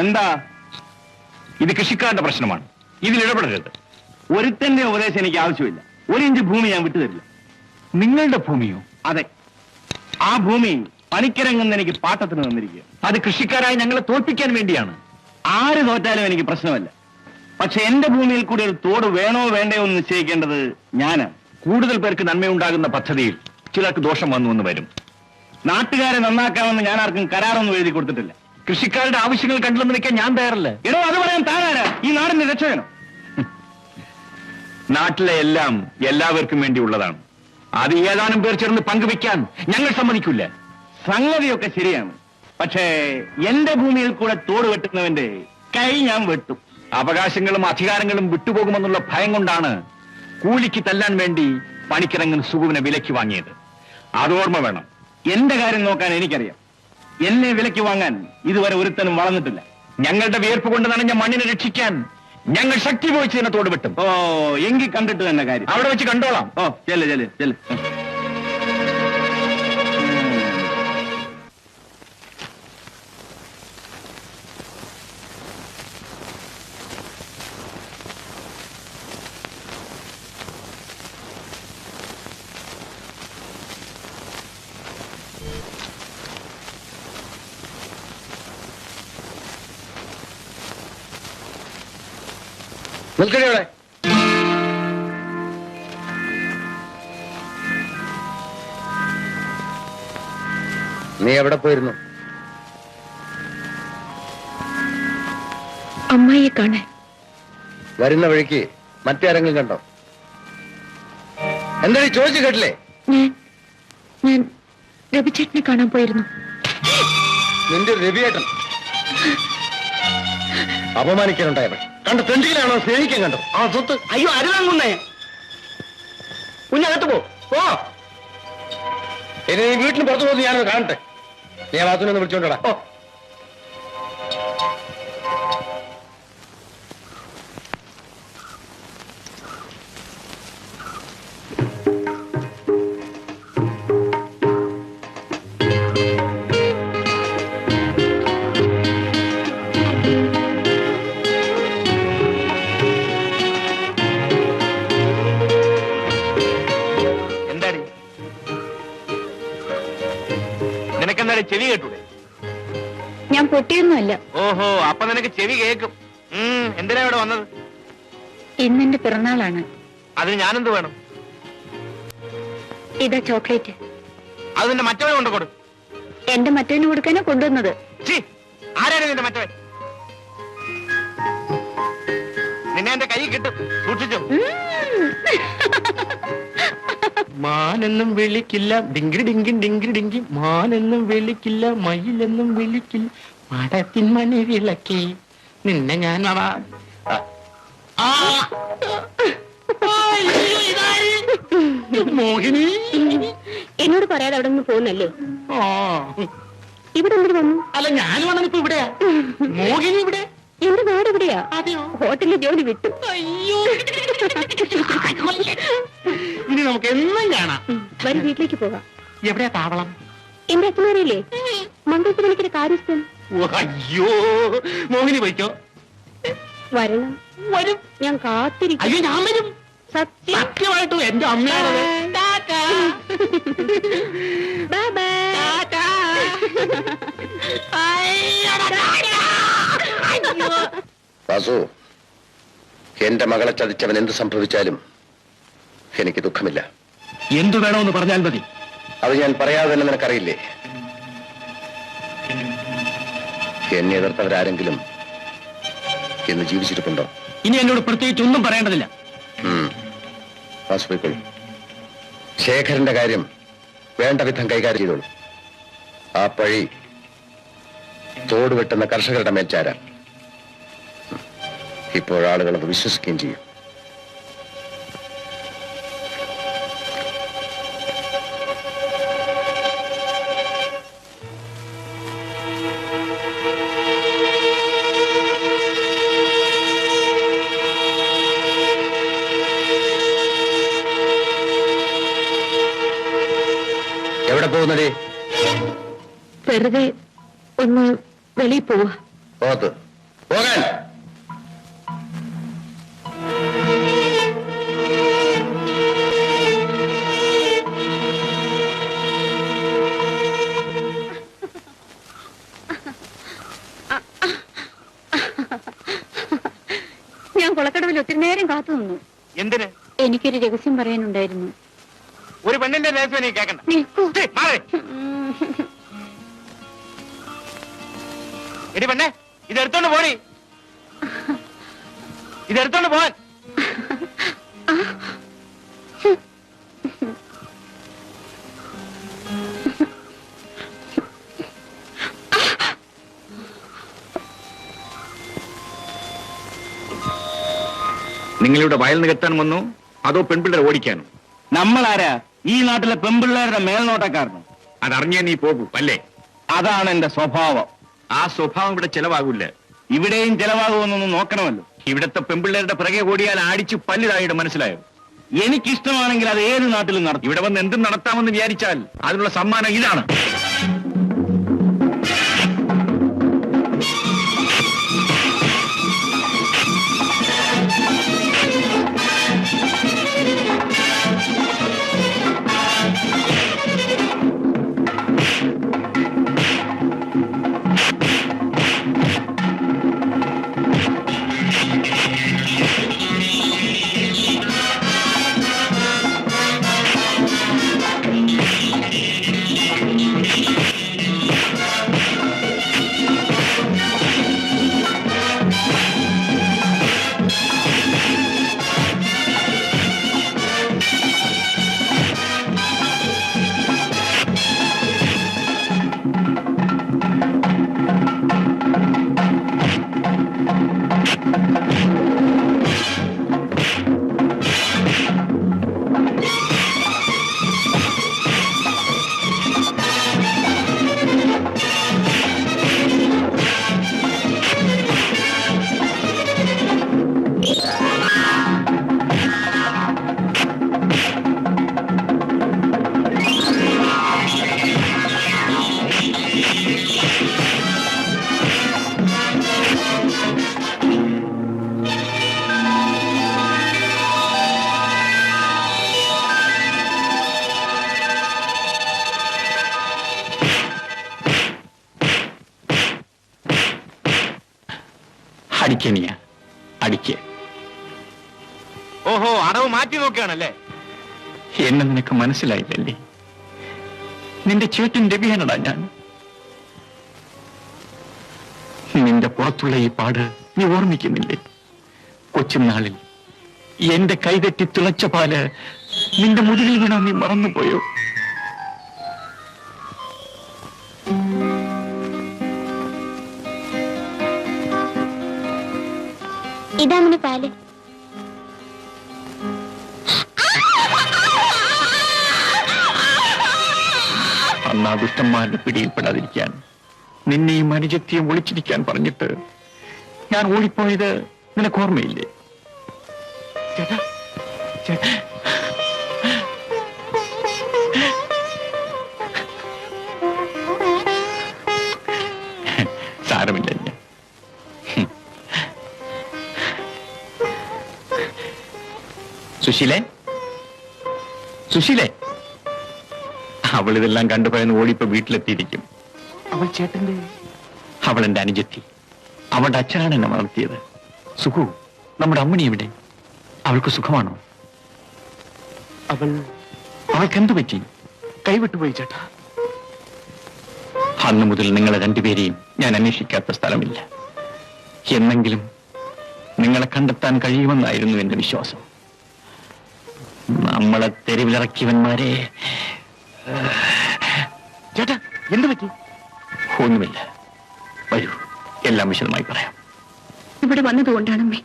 എന്താ? ഇത് കൃഷിക്കാരുടെ പ്രശ്നമാണ്. ഇതിൽ ഇടപെടരുത്. ഒരുത്തന്റെ ഉപദേശം എനിക്ക് ആവശ്യമില്ല. 1 ഇഞ്ച് ഭൂമി ഞാൻ വിട്ടുതരില്ല. നിങ്ങളുടെ ഭൂമിയോ? അതെ, ആ ഭൂമി പണിക്കിറങ്ങുന്ന എനിക്ക് പാട്ടത്തിന് തന്നിരിക്കുക. അത് കൃഷിക്കാരായി ഞങ്ങളെ തോൽപ്പിക്കാൻ വേണ്ടിയാണ്. ആര് തോറ്റാലും എനിക്ക് പ്രശ്നമല്ല. പക്ഷെ എന്റെ ഭൂമിയിൽ കൂടി ഒരു തോട് വേണോ വേണ്ടയോ എന്ന് നിശ്ചയിക്കേണ്ടത് ഞാനാണ്. കൂടുതൽ പേർക്ക് നന്മയുണ്ടാകുന്ന പദ്ധതിയിൽ ചിലർക്ക് ദോഷം വന്നു വരും. നാട്ടുകാരെ നന്നാക്കാമെന്ന് ഞാൻ ആർക്കും കരാറൊന്നും എഴുതി കൊടുത്തിട്ടില്ല. കൃഷിക്കാരുടെ ആവശ്യങ്ങൾ കണ്ടില്ലെന്ന് വെക്കാൻ ഞാൻ തയ്യാറല്ല. എടോ, അത് പറയാൻ താനാരാ? ഈ നാടിന്റെ രക്ഷകനോ? നാട്ടിലെ എല്ലാം എല്ലാവർക്കും വേണ്ടി ഉള്ളതാണ്. അത് ഏതാനും പേർ ചേർന്ന് പങ്കുവെക്കാൻ ഞങ്ങൾ സമ്മതിക്കില്ല. സംഗതിയൊക്കെ ശരിയാണ്. പക്ഷേ എന്റെ ഭൂമിയിൽ കൂടെ തോട് വെട്ടുന്നവന്റെ കൈ ഞാൻ വെട്ടും. അവകാശങ്ങളും അധികാരങ്ങളും വിട്ടുപോകുമെന്നുള്ള ഭയം കൊണ്ടാണ് കൂലിക്ക് തല്ലാൻ വേണ്ടി പണിക്കിറങ്ങുന്ന സുഖുവിനെ വിലയ്ക്ക് വാങ്ങിയത്. അതോർമ്മ വേണം. എന്റെ കാര്യം നോക്കാൻ എനിക്കറിയാം. എന്നെ വിലയ്ക്ക് വാങ്ങാൻ ഇതുവരെ ഒരുത്തനും വളർന്നിട്ടില്ല. ഞങ്ങളുടെ വിയർപ്പ് കൊണ്ട് നനഞ്ഞ മണ്ണിനെ രക്ഷിക്കാൻ ഞങ്ങൾ ശക്തി പോയിച്ച് തന്നെ തോട് വെട്ടും. ഓ, എങ്കിൽ കണ്ടിട്ട് തന്നെ കാര്യം. അവിടെ വെച്ച് കണ്ടോളാം. ഓ, ചെല്ല് ചെല്ല് ചെല്ല്. നിൽക്കണേ. നീ എവിടെ പോയിരുന്നു? അമ്മായിയെ കാണാൻ. വരുന്ന വഴിക്ക് മറ്റാരെങ്കിലും കണ്ടോ? എന്താ ചോദിച്ചു കേട്ടില്ലേ? ഞാൻ രവിചേട്ടനെ കാണാൻ പോയിരുന്നു. നിന്റെ രവിയേട്ടൻ അപമാനിക്കാനുണ്ടായവൻ കണ്ട തെണ്ടിയിലാണോ സ്നേഹിക്കാൻ കണ്ടോ? ആ സ്വത്ത് അയ്യോ, അരുതാങ്ങുന്നേ. കുഞ്ഞകത്ത് പോ. ഇനി നീ വീട്ടിന് പുറത്തു പോകുന്നത് ഞാനത് കാണട്ടെ. നീ വാസുവിനൊന്ന് വിളിച്ചോണ്ടടാ. ഓ, നിനക്കെന്താ ചെവി കേട്ടൂടെ? ഞാൻ പൊട്ടിയൊന്നുമല്ല. ഓഹോ, അപ്പൊ നിനക്ക് ചെവി കേൾക്കും. എന്തിനാ ഇവിടെ വന്നത്? ഇന്നെന്റെ പിറന്നാളാണ്. അതിന് ഞാനെന്ത് വേണം? ഇതാ ചോക്ലേറ്റ്. അത് നിന്റെ മറ്റവനെ കൊണ്ട് കൊടു. എന്റെ മറ്റവന് കൊടുക്കാനാ കൊണ്ടുവന്നത്. ആരാണ് നിന്റെ മറ്റവൻ? നിന്നെ എന്റെ കൈ കിട്ടും, സൂക്ഷിച്ചു. മാനെന്നും വിളിക്കില്ല ഡിങ്കി ഡിങ്കി ഡിങ്കി ഡിങ്കി മാനെന്നും വിളിക്കില്ല മയിലെന്നും വിളിക്കില്ല മടത്തിൻ മണി വിളക്കി നിന്നെ ഞാൻ മോഹിനി എന്നോട് പറയാതെ അവിടെ നിന്ന് പോകുന്നല്ലേ? ഇവിടെ എന്തിനു വന്നു? അല്ല ഞാൻ വന്നപ്പോ ഇവിടെയാ. മോഹിനി ഇവിടെ? എന്റെ നാട് ഇവിടെയാ. ഹോട്ടലിൽ ജോലി വിട്ടു. അയ്യോ ഇനി നമുക്ക് എന്നും കാണാം. വരും, വീട്ടിലേക്ക് പോകാം. എവിടെയാ താവളം? എന്റെ അച്ഛനറിയില്ലേ, മംഗളത്തിൽ എനിക്കൊരു കാര്യസ്ഥൻ. അയ്യോ മോഹിനി പോയിക്കോ. വരണം. വരും. ഞാൻ കാത്തിരിക്കും. അയ്യോ ഞാൻ വരും. സത്യമായിട്ടും എന്റെ അമ്മയാണ്. വാസു, എന്റെ മകളെ ചതിച്ചവൻ എന്ത് സംഭവിച്ചാലും എനിക്ക് ദുഃഖമില്ല. എന്തു വേണമെന്ന് പറഞ്ഞാൽ മതി. അത് ഞാൻ പറയാതെ തന്നെ നിനക്കറിയില്ലേ? എന്നെ എതിർത്തവരാരെങ്കിലും എന്ന് ജീവിച്ചിരിപ്പുണ്ടോ? ഇനി എന്നോട് പ്രത്യേകിച്ച് ഒന്നും പറയേണ്ടതില്ല. വാസു പോയിക്കോളൂ. ശേഖരന്റെ കാര്യം വേണ്ട വിധം കൈകാര്യം ചെയ്തോളൂ. ആ പഴി തോട് വെട്ടുന്ന കർഷകരുടെ മേൽച്ചാര. ഇപ്പോഴാളുകൾ അത് വിശ്വസിക്കുകയും ചെയ്യും. എവിടെ പോകുന്നതേ? വെറുതെ ഒന്ന് വെളിയിൽ പോവാ. പോകാൻ ഞാൻ കുളക്കടവിൽ ഒത്തിരി നേരം കാത്തു നിന്നു. എന്തിന്? എനിക്കൊരു രഹസ്യം പറയാനുണ്ടായിരുന്നു. ഒരു പെണ്ണിന്റെ രഹസ്യം നീ കേൾക്കണ്ട. എടി പെണ്ണെ, ഇതെടുത്തോണ്ട് പോടി. ഇതെടുത്തോണ്ട് പോവാൻ. നിങ്ങളിവിടെ വയൽ നികത്താൻ വന്നു, അതോ പെൺപിള്ളേരെ ഓടിക്കാനോ? നമ്മളാരാ? ഈ നാട്ടിലെ പെൺപിള്ളേരുടെ മേൽനോട്ടക്കാരനോ? അതറിഞ്ഞേ നീ പോകൂ അല്ലേ? അതാണ് എന്റെ സ്വഭാവം. ആ സ്വഭാവം ഇവിടെ ചെലവാകൂല. ഇവിടെയും ചെലവാകുമെന്നൊന്ന് നോക്കണമല്ലോ. ഇവിടത്തെ പെൺപിള്ളേരുടെ പിറകെ ഓടിയാൽ അടിച്ചു പല്ലിതായിട്ട് മനസ്സിലായോ? എനിക്കിഷ്ടമാണെങ്കിൽ അത് ഏത് നാട്ടിലും നടത്തും. ഇവിടെ വന്ന് എന്തും നടത്താമെന്ന് വിചാരിച്ചാൽ അതിനുള്ള സമ്മാനം ഇതാണ്. അടിക്കണിയ അടിക്ക. ഓഹോ, അടവ് മാറ്റി നോക്കുകയാണല്ലേ? എന്നെ നിനക്ക് മനസ്സിലായില്ലല്ലേ? നിന്റെ ചേട്ടൻ രവിയാനടാ ഞാൻ. നിന്റെ പുറത്തുള്ള ഈ പാട് നീ ഓർമ്മിക്കുന്നില്ലേ? കൊച്ചുനാളിൽ എന്റെ കൈതെറ്റി തിളച്ച പാല് നിന്റെ മുതുകിൽ വീണാ നീ മറന്നുപോയോ? ഇതാണ് പാല്. അന്ന് ആ ദുഷ്ടന്മാരുടെ പിടിയിൽപ്പെടാതിരിക്കാൻ നിന്നെയും അനുജത്തിയും ഒളിച്ചിരിക്കാൻ പറഞ്ഞിട്ട് ഞാൻ ഓടിപ്പോയത് നിനക്ക് ഓർമ്മയില്ലേ? ചേട്ടാ, ചേട്ടാ, സാരമില്ല. സുശീലേ, സുശീലേ, അവൾ ഇതെല്ലാം കണ്ടുപോയെന്ന് ഓടിപ്പോ വീട്ടിലെത്തിയിരിക്കും. അവൾ ചേട്ടന്റെ, അവൾ എന്റെ അനുജത്തി. അവളുടെ അച്ഛനാണ് എന്നെ വളർത്തിയത്. സുഖു, നമ്മുടെ അമ്മണി എവിടെ? അവൾക്ക് സുഖമാണോ? അവൾക്ക് എന്തു പറ്റി? കൈവിട്ടുപോയി ചേട്ടാ. അന്നു മുതൽ നിങ്ങളെ രണ്ടുപേരെയും ഞാൻ അന്വേഷിക്കാത്ത സ്ഥലമില്ല. എന്നെങ്കിലും നിങ്ങളെ കണ്ടെത്താൻ കഴിയുമെന്നായിരുന്നു എന്റെ വിശ്വാസം. നമ്മളെ തെരുവിലിറക്കിയവന്മാരെ. ചേട്ടാ, എന്തു പറ്റി? ഒന്നുമില്ല, വരൂ, എല്ലാം വിശദമായി പറയാം. ഇവിടെ വന്നതുകൊണ്ടാണമ്മേ.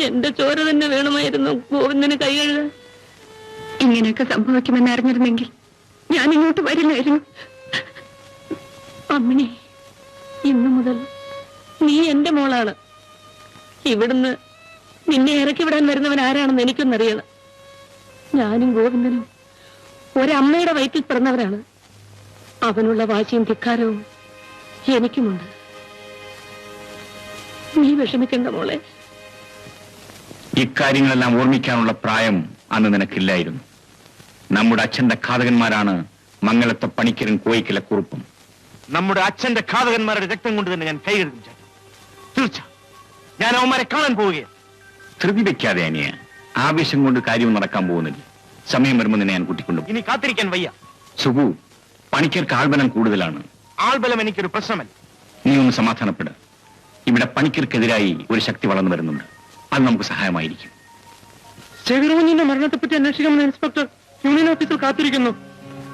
എന്റെ ചോര തന്നെ വേണമായിരുന്നു ഗോവിന്ദന് കൈ കഴുകാൻ. ഇങ്ങനെയൊക്കെ സംഭവിക്കുമെന്ന് അറിഞ്ഞിരുന്നെങ്കിൽ ഞാൻ ഇങ്ങോട്ട് വരില്ലായിരുന്നു. അമ്മിണി, ഇന്നു മുതൽ നീ എന്റെ മോളാണ്. ഇവിടുന്ന് നിന്നെ ഇറക്കി വിടാൻ വരുന്നവൻ ആരാണെന്ന് എനിക്കൊന്നറിയണം. ഞാനും ഗോവിന്ദനും ഒരമ്മയുടെ വയറ്റിൽ പിറന്നവരാണ്. അവനുള്ള വാശിയും ധിക്കാരവും എനിക്കുമുണ്ട്. നീ വിഷമിക്കണ്ട മോളെ. ഇക്കാര്യങ്ങളെല്ലാം ഓർമ്മിക്കാനുള്ള പ്രായം അന്ന് നിനക്കില്ലായിരുന്നു. നമ്മുടെ അച്ഛന്റെ ഘാതകന്മാരാണ് മംഗലത്തെ പണിക്കരും കോയിക്കലെ കുറുപ്പും. നമ്മുടെ അച്ഛന്റെ ഘാതകന്മാരുടെ രക്തം കൊണ്ട് തന്നെ ഞാൻ കൈകഴുകും ചേട്ടാ. തീർച്ച ഞാൻ അവന്മാരെ കാണാൻ പോവുകയാണ്. ധൃതി വെക്കാതെ അനിയ, ആവേശം കൊണ്ട് കാര്യം നടക്കാൻ പോകുന്നില്ല. സമയം വരുമ്പോൾ നിന്നെ ഞാൻ കൂട്ടിക്കൊണ്ടുപോകും. ഇനി കാത്തിരിക്കാൻ വയ്യ. സുഖു, പണിക്കർക്ക് ആൾബലം കൂടുതലാണ്. ആൾബലം എനിക്കൊരു പ്രശ്നമല്ല. നീ ഒന്ന് സമാധാനപ്പെട്. ഇവിടെ പണിക്കർക്കെതിരായി ഒരു ശക്തി വളർന്നു വരുന്നുണ്ട്. അത് നമുക്ക് സഹായമായിരിക്കും. ശേഖരകുഞ്ഞിന്റെ മരണത്തെപ്പറ്റി അന്വേഷിക്കാമെന്ന് ഇൻസ്പെക്ടർ യൂണിയൻ ഓഫീസിൽ കാത്തിരിക്കുന്നു.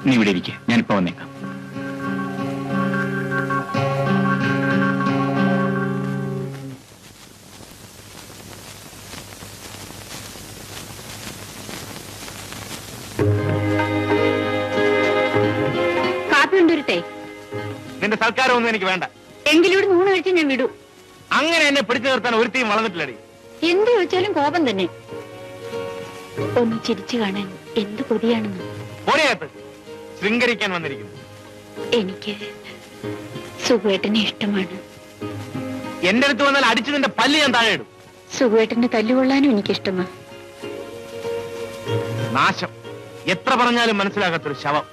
നീ ഇവിടെ ഇരിക്കെ, ഞാനിപ്പോ വന്നേക്കാം. കാപ്പി കൊണ്ടുവരട്ടെ? നിന്റെ സൽക്കാരമൊന്നും എനിക്ക് വേണ്ട. എങ്കിലും ഇവിടെ നൂണ് കഴിച്ച് ഞാൻ വിടൂ. അങ്ങനെ എന്നെ പിടിച്ചു നിർത്താൻ ഒരുത്തിയും വളർന്നിട്ടില്ലടി. എന്ത് ചോദിച്ചാലും കോപം തന്നെ. ഒന്ന് ചിരിച്ചു കാണാൻ എന്ത് കൊതിയാണെന്ന്. ഓടിയകത്ത് ശൃംഗരിക്കാൻ വന്നിരിക്കുന്നു. എനിക്ക് സുഖേട്ടനെ ഇഷ്ടമാണ്. എന്റെ അടുത്ത് വന്നാൽ അടിച്ചു നിന്റെ പല്ല് ഞാൻ താഴെ ഇടും. സുഖേട്ടന്റെ തല്ലുകൊള്ളാനും എനിക്കിഷ്ടമാ. നാശം, എത്ര പറഞ്ഞാലും മനസ്സിലാകാത്തൊരു ശവം.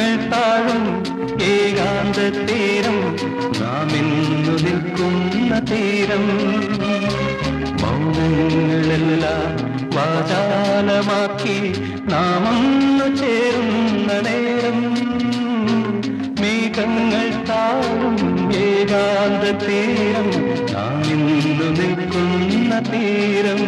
മേഘങ്ങൾ താഴും ഏകാന്ത തീരം നാം ഇന്നു നിൽക്കുന്ന തീരം മൗനങ്ങളെല്ലാം വാചാലമാക്കി നാം ഒന്നു ചേരുന്ന നേരം മേഘങ്ങൾ താഴും ഏകാന്ത തീരം നാം ഇന്നു നിൽക്കുന്ന തീരം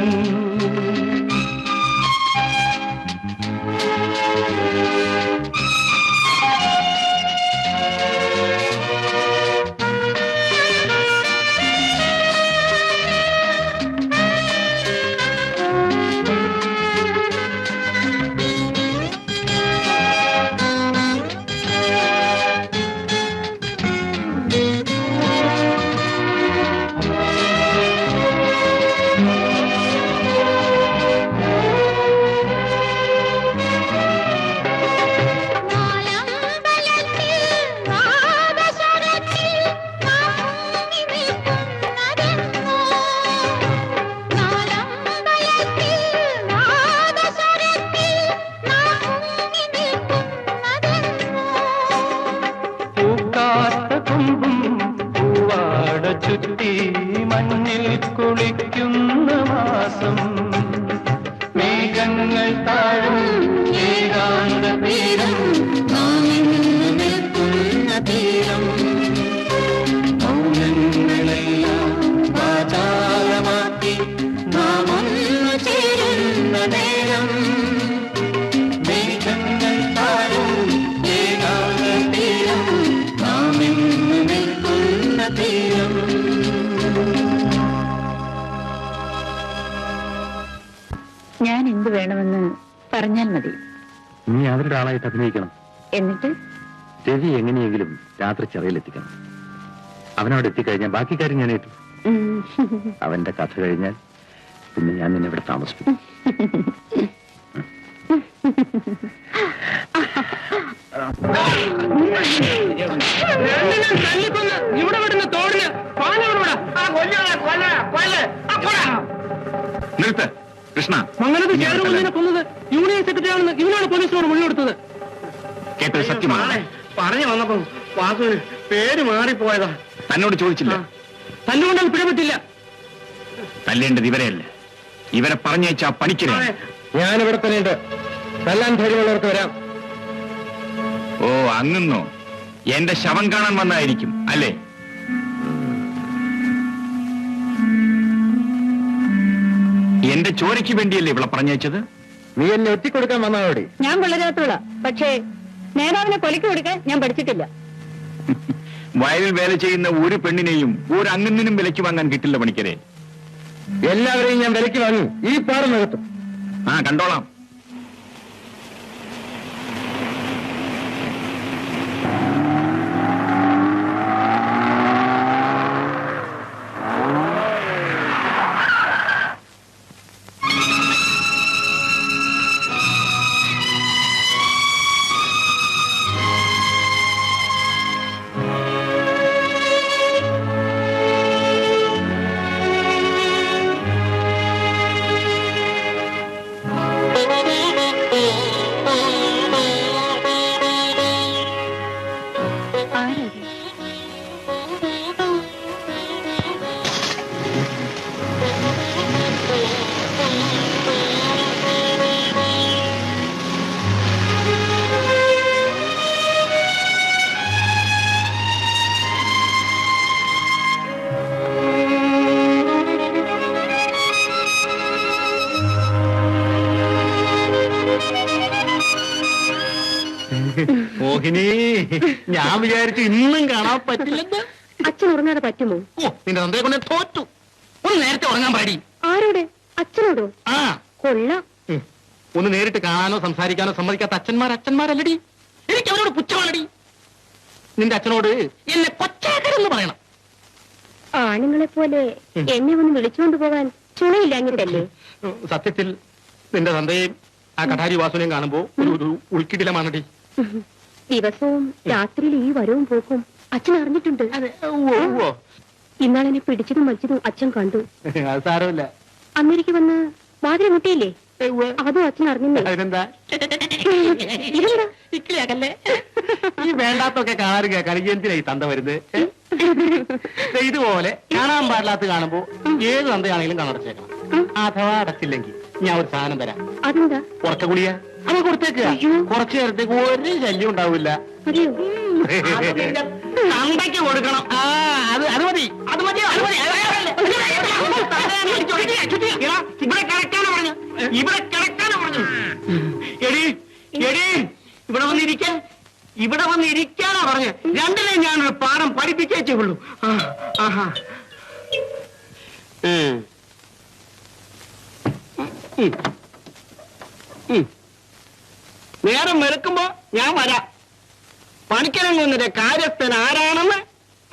ചുറ്റി മഞ്ഞിൽ കുളിക്കുന്ന മാസം മേഘങ്ങൾ താഴും ഏകാന്ത തീരം നാം ഇന്ന് നിൽക്കുന്ന തീരം മൗനങ്ങളെല്ലാം വാചാലമാക്കി നാം ഒന്നു ചേരുന്ന നേരം മേഘങ്ങൾ താഴും ഏകാന്ത തീരം നാം ഇന്ന് നിൽക്കുന്ന തീരം. ഞാൻ എന്ത് വേണമെന്ന് പറഞ്ഞാൽ മതി. നീ അവരുടെ ആളായിട്ട് അഭിനയിക്കണം. എന്നിട്ട് രവി എങ്ങനെയെങ്കിലും രാത്രി ചെറിയിലെത്തിക്കണം. അവനവിടെ എത്തിക്കഴിഞ്ഞാൽ ബാക്കി കാര്യം ഞാൻ ഏറ്റു. അവന്റെ കഥ കഴിഞ്ഞാൽ പിന്നെ ഞാൻ നിന്നെ ഇവിടെ താമസിപ്പിക്കും. ഇവിടെ വിടുന്ന തോടിന് നിർത്ത് കൃഷ്ണ. മംഗലത്ത് ചേർന്ന് കൊന്നത് യൂണിയൻ സെക്രട്ടറി ആണെന്ന് ഇവനാണ് പോലീസിനോട് മൊഴി കൊടുത്തത്. കേട്ടത് സത്യമാണ്. പറഞ്ഞു വന്നപ്പോ വാസുവിന് പേര് മാറിപ്പോയതാ. തന്നോട് ചോദിച്ചില്ല? തല്ലുകൊണ്ടത് പിഴപെട്ടില്ല. തല്ലേണ്ടത് ഇവരെയല്ല, ഇവരെ പറഞ്ഞയച്ച പണിക്കരെ. ഞാനിവിടെ തന്നെയുണ്ട്. തല്ലാൻ ധൈര്യമുള്ളവർക്ക് വരാം. ഓ അങ്ങന്നോ? എന്റെ ശവം കാണാൻ വന്നായിരിക്കും അല്ലേ? എന്റെ ചോരയ്ക്ക് വേണ്ടിയല്ലേ ഇവിടെ പറഞ്ഞയച്ചത്? നീ എന്നെ ഒറ്റിക്കൊടുക്കാൻ വന്നതോടെ. ഞാൻ കൊള്ളരാത്തുള്ള, പക്ഷേ നേതാവിനെ കൊലയ്ക്ക് കൊടുക്കാൻ ഞാൻ പഠിച്ചിട്ടില്ല. വയലിൽ വേല ചെയ്യുന്ന ഒരു പെണ്ണിനെയും ഒരു അങ്ങന്നിനും വിലയ്ക്ക് വാങ്ങാൻ കിട്ടില്ല പണിക്കരെ. എല്ലാവരെയും ഞാൻ വിലയ്ക്ക് വാങ്ങി ഈ പാടുന്നകത്തും. ആ കണ്ടോളാം. മോഹിനി, ഞാൻ വിചാരിച്ചു ഇന്നും കാണാൻ പറ്റില്ലെന്ന്. അച്ഛൻ ഉറങ്ങാതെ പറ്റുമോ? ഓ, നിന്റെ തന്തയെ കൊണ്ട് തോറ്റു. ഒന്ന് നേരത്തെ ഉറങ്ങാൻ പാടി. ആരോട്? അച്ഛനോടോ? ആ കൊള്ളാം. ഒന്ന് നേരിട്ട് കാണാനോ സംസാരിക്കാനോ സമ്മതിക്കാത്ത അച്ഛന്മാരല്ലടി. എനിക്ക് അവരോട് പുച്ഛമാണടി. നിന്റെ അച്ഛനോട് എന്നെ കൊച്ചാക്കരെന്ന് പറയണം. ആണുങ്ങളെ പോലെ എന്നെ ഒന്ന് വിളിച്ചുകൊണ്ട് പോകാൻ ചുണയില്ലാഞ്ഞിട്ടല്ലേ? സത്യത്തിൽ നിന്റെ തന്തയും ആ കഠാരി വാസുനെയും കാണുമ്പോ ഒരു ഉൾക്കിടിലമാണടി. ദിവസവും രാത്രിയിൽ ഈ വരവും പോക്കും അച്ഛൻ അറിഞ്ഞിട്ടുണ്ട്. ഇന്നാളെന്നെ പിടിച്ചതും വലിച്ചതും അച്ഛൻ കണ്ടു. അത് സാരമില്ല. അമേരിക്ക വന്ന് വാതിൽ മുട്ടിയില്ലേ? അതും അച്ഛൻ അറിഞ്ഞില്ലേ? അതിനെന്താ ഇതെന്താ? ഇക്കിളിയാക്കല്ലേ? ഈ വേണ്ടാത്തൊക്കെ കാണാറ് കേൾക്കാൻ എന്തിനാ ഈ തന്ത വരുന്നത്? ഇതുപോലെ കാണാൻ പാടില്ലാത്ത കാണുമ്പോ ഏത് തന്തയാണെങ്കിലും കണ്ണടച്ചേക്കണം. അഥവാ അടച്ചില്ലെങ്കിൽ ഞാൻ ഒരു സാധനം തരാം. അതെന്താ? ഉറക്ക ഗുളിയ അത് കൊടുത്തേക്ക്. കുറച്ചു നേരത്തേക്ക് ഒരു ശല്യം ഉണ്ടാവില്ല. അറിയോ? തന്തയ്ക്ക് കൊടുക്കണം. അത് മതി. അത് മതി. ഇവിടെ കിടക്കാനാ പറഞ്ഞു. ഇവിടെ കിടക്കാനാ പറഞ്ഞു. എടി എടി ഇവിടെ വന്നിരിക്കാൻ. ഇവിടെ വന്നിരിക്കാനാ പറഞ്ഞു. രണ്ടിലെ ഞാനൊരു പാഠം പഠിപ്പിച്ചേച്ചുള്ളൂ. നേരം വെളുക്കുമ്പോ ഞാൻ വരാം. പണിക്കരങ്ങുന്നതിന്റെ കാര്യസ്ഥൻ ആരാണെന്ന്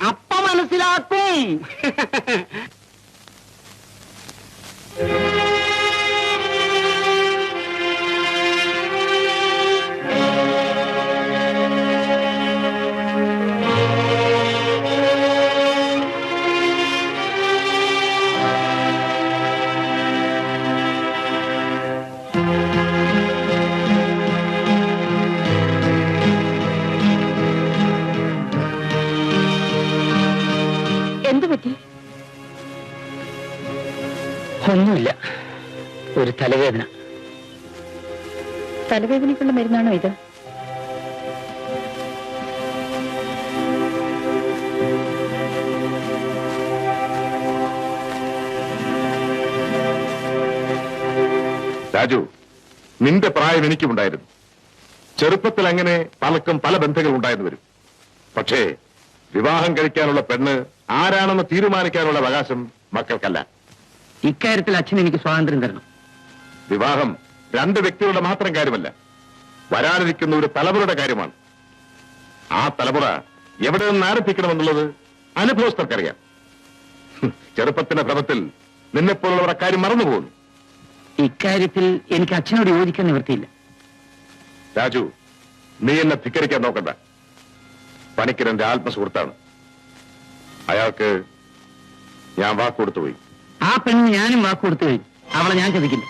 അപ്പ മനസ്സിലാക്കും. എന്തു പറ്റി? ഒന്നുമില്ല, ഒരു തലവേദന. തലവേദനയ്ക്കുള്ള മരുന്നാണോ ഇത്? രാജു, നിന്റെ പ്രായം എനിക്കുമുണ്ടായിരുന്നു. ചെറുപ്പത്തിൽ അങ്ങനെ പലർക്കും പല ബന്ധങ്ങൾ ഉണ്ടായെന്ന് വരും. പക്ഷേ വിവാഹം കഴിക്കാനുള്ള പെണ്ണ് ആരാണെന്ന് തീരുമാനിക്കാനുള്ള അവകാശം മക്കൾക്കല്ല. ഇക്കാര്യത്തിൽ അച്ഛൻ എനിക്ക് സ്വാതന്ത്ര്യം തരണം. വിവാഹം രണ്ട് വ്യക്തികളുടെ മാത്രം കാര്യമല്ല, വരാനിരിക്കുന്ന ഒരു തലമുറയുടെ കാര്യമാണ്. ആ തലമുറ എവിടെ നിന്ന് ആരംഭിക്കണമെന്നുള്ളത് അനുഭവസ്ഥർക്കറിയാം. ചെറുപ്പത്തിന്റെ ഭ്രമത്തിൽ നിന്നെപ്പോലുള്ളവർ അക്കാര്യം മറന്നുപോകുന്നു. ഇക്കാര്യത്തിൽ എനിക്ക് അച്ഛനോട് യോജിക്കാൻ നിവൃത്തിയില്ല. രാജു, നീ എന്നെ ധിക്കരിക്കാൻ നോക്കണ്ട. പണിക്കരന്റെ ആത്മസുഹൃത്താണ്. അയാൾക്ക് ഞാൻ വാക്കുകൊടുത്തുപോയി. ആ പെണ്ണിന് ഞാനും വാക്കുകൊടുത്തു കഴിഞ്ഞു. അവളെ ഞാൻ ചതിക്കില്ല.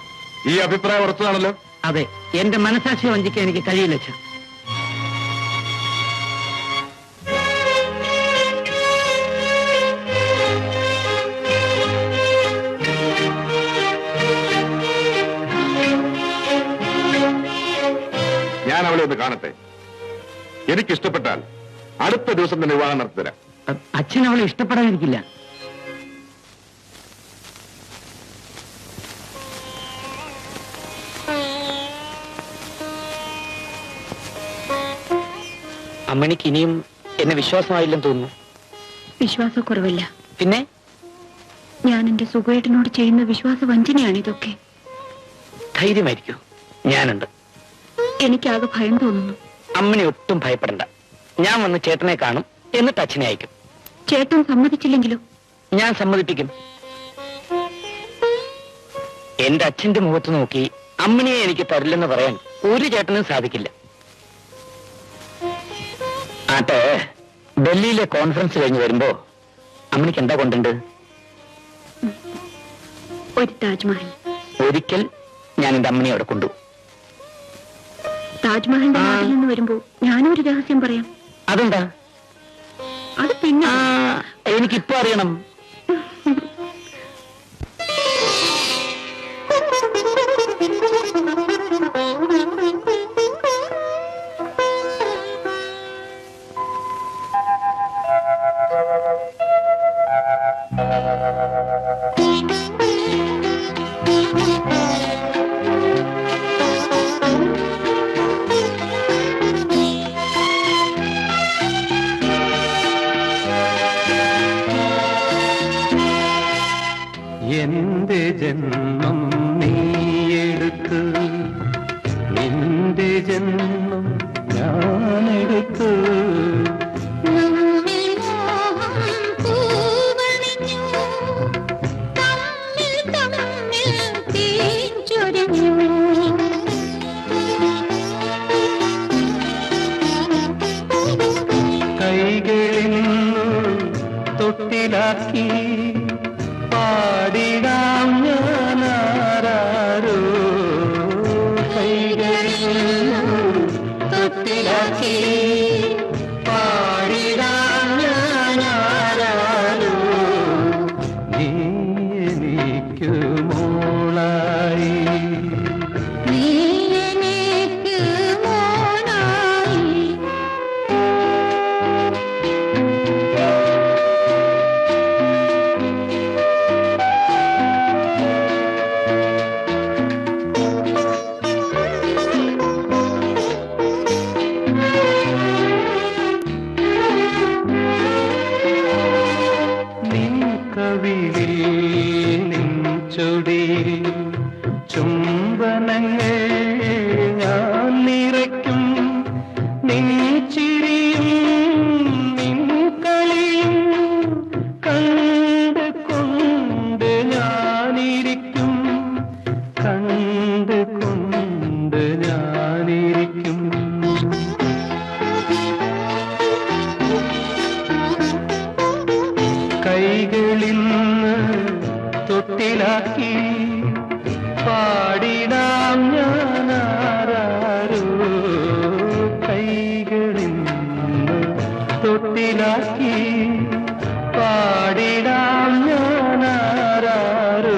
ഈ അഭിപ്രായം ഉറച്ചതാണല്ലോ. അതെ, എന്റെ മനസാക്ഷിയെ വഞ്ചിക്കാൻ എനിക്ക് കഴിയില്ല അച്ഛൻ. ഞാൻ അവളെ ഒന്ന് കാണട്ടെ. എനിക്കിഷ്ടപ്പെട്ടാൽ അടുത്ത ദിവസം തന്നെ വിവാഹം നടത്തിത്തരാം. അച്ഛൻ അവളെ ഇഷ്ടപ്പെടാതിരിക്കില്ല. അമ്മണിക്ക് ഇനിയും എന്നെ വിശ്വാസമായില്ലെന്ന് തോന്നുന്നു. വിശ്വാസക്കുറവില്ല. പിന്നെ ഞാൻ എന്റെ സുഖേട്ടനോട് ചെയ്യുന്ന വിശ്വാസ വഞ്ചനയാണ് ഇതൊക്കെ. ധൈര്യമായിരിക്കൂ, ഞാനുണ്ട്. എനിക്കാകെ ഭയം തോന്നുന്നു. അമ്മനെ ഒട്ടും ഭയപ്പെടണ്ട. ഞാൻ വന്ന് ചേട്ടനെ കാണും, എന്നിട്ട് അച്ഛനെ അയക്കും. ചേട്ടൻ സമ്മതിച്ചില്ലെങ്കിലോ? ഞാൻ സമ്മതിപ്പിക്കും. എന്റെ അച്ഛന്റെ മുഖത്ത് നോക്കി അമ്മണിയെ എനിക്ക് തരില്ലെന്ന് പറയാൻ ഒരു ചേട്ടനും സാധിക്കില്ല. ആട്ടെ, ഡൽഹിയിലെ കോൺഫറൻസ് കഴിഞ്ഞ് വരുമ്പോ അമ്മണിക്ക് എന്താ കൊണ്ടുണ്ട്? ഒരു താജ്മഹൽ. ഒരിക്കൽ ഞാൻ എന്റെ അമ്മനെ അവിടെ കൊണ്ടു. താജ്മഹലിന്റെ നാട്ടിൽ നിന്ന് വരുമ്പോ ഞാനും ഒരു രഹസ്യം പറയാം. അതെന്താ? അത് പിന്നെ എനിക്കിപ്പോ അറിയണം. എന്റെ ജന്മം നീയെടുത്തു, നിന്റെ ജന്മം ഞാനെടുത്തു. കൈകളിൽ നിന്നു തൊട്ടിലാക്കി പാടിടാം ഞാനാരോ ചിരിയും നിൻ കളിയും കണ്ട് കൊണ്ട് ഞാനിരിക്കും, കണ്ട് കൊണ്ട് ഞാനിരിക്കും. കൈകളിന്ന് തൊട്ടിലാക്കി പാടിടാം ഞാനാരോ, കൈകളിന്ന് തൊട്ടിലാക്കി പാടിടാം ഞാനാരോ.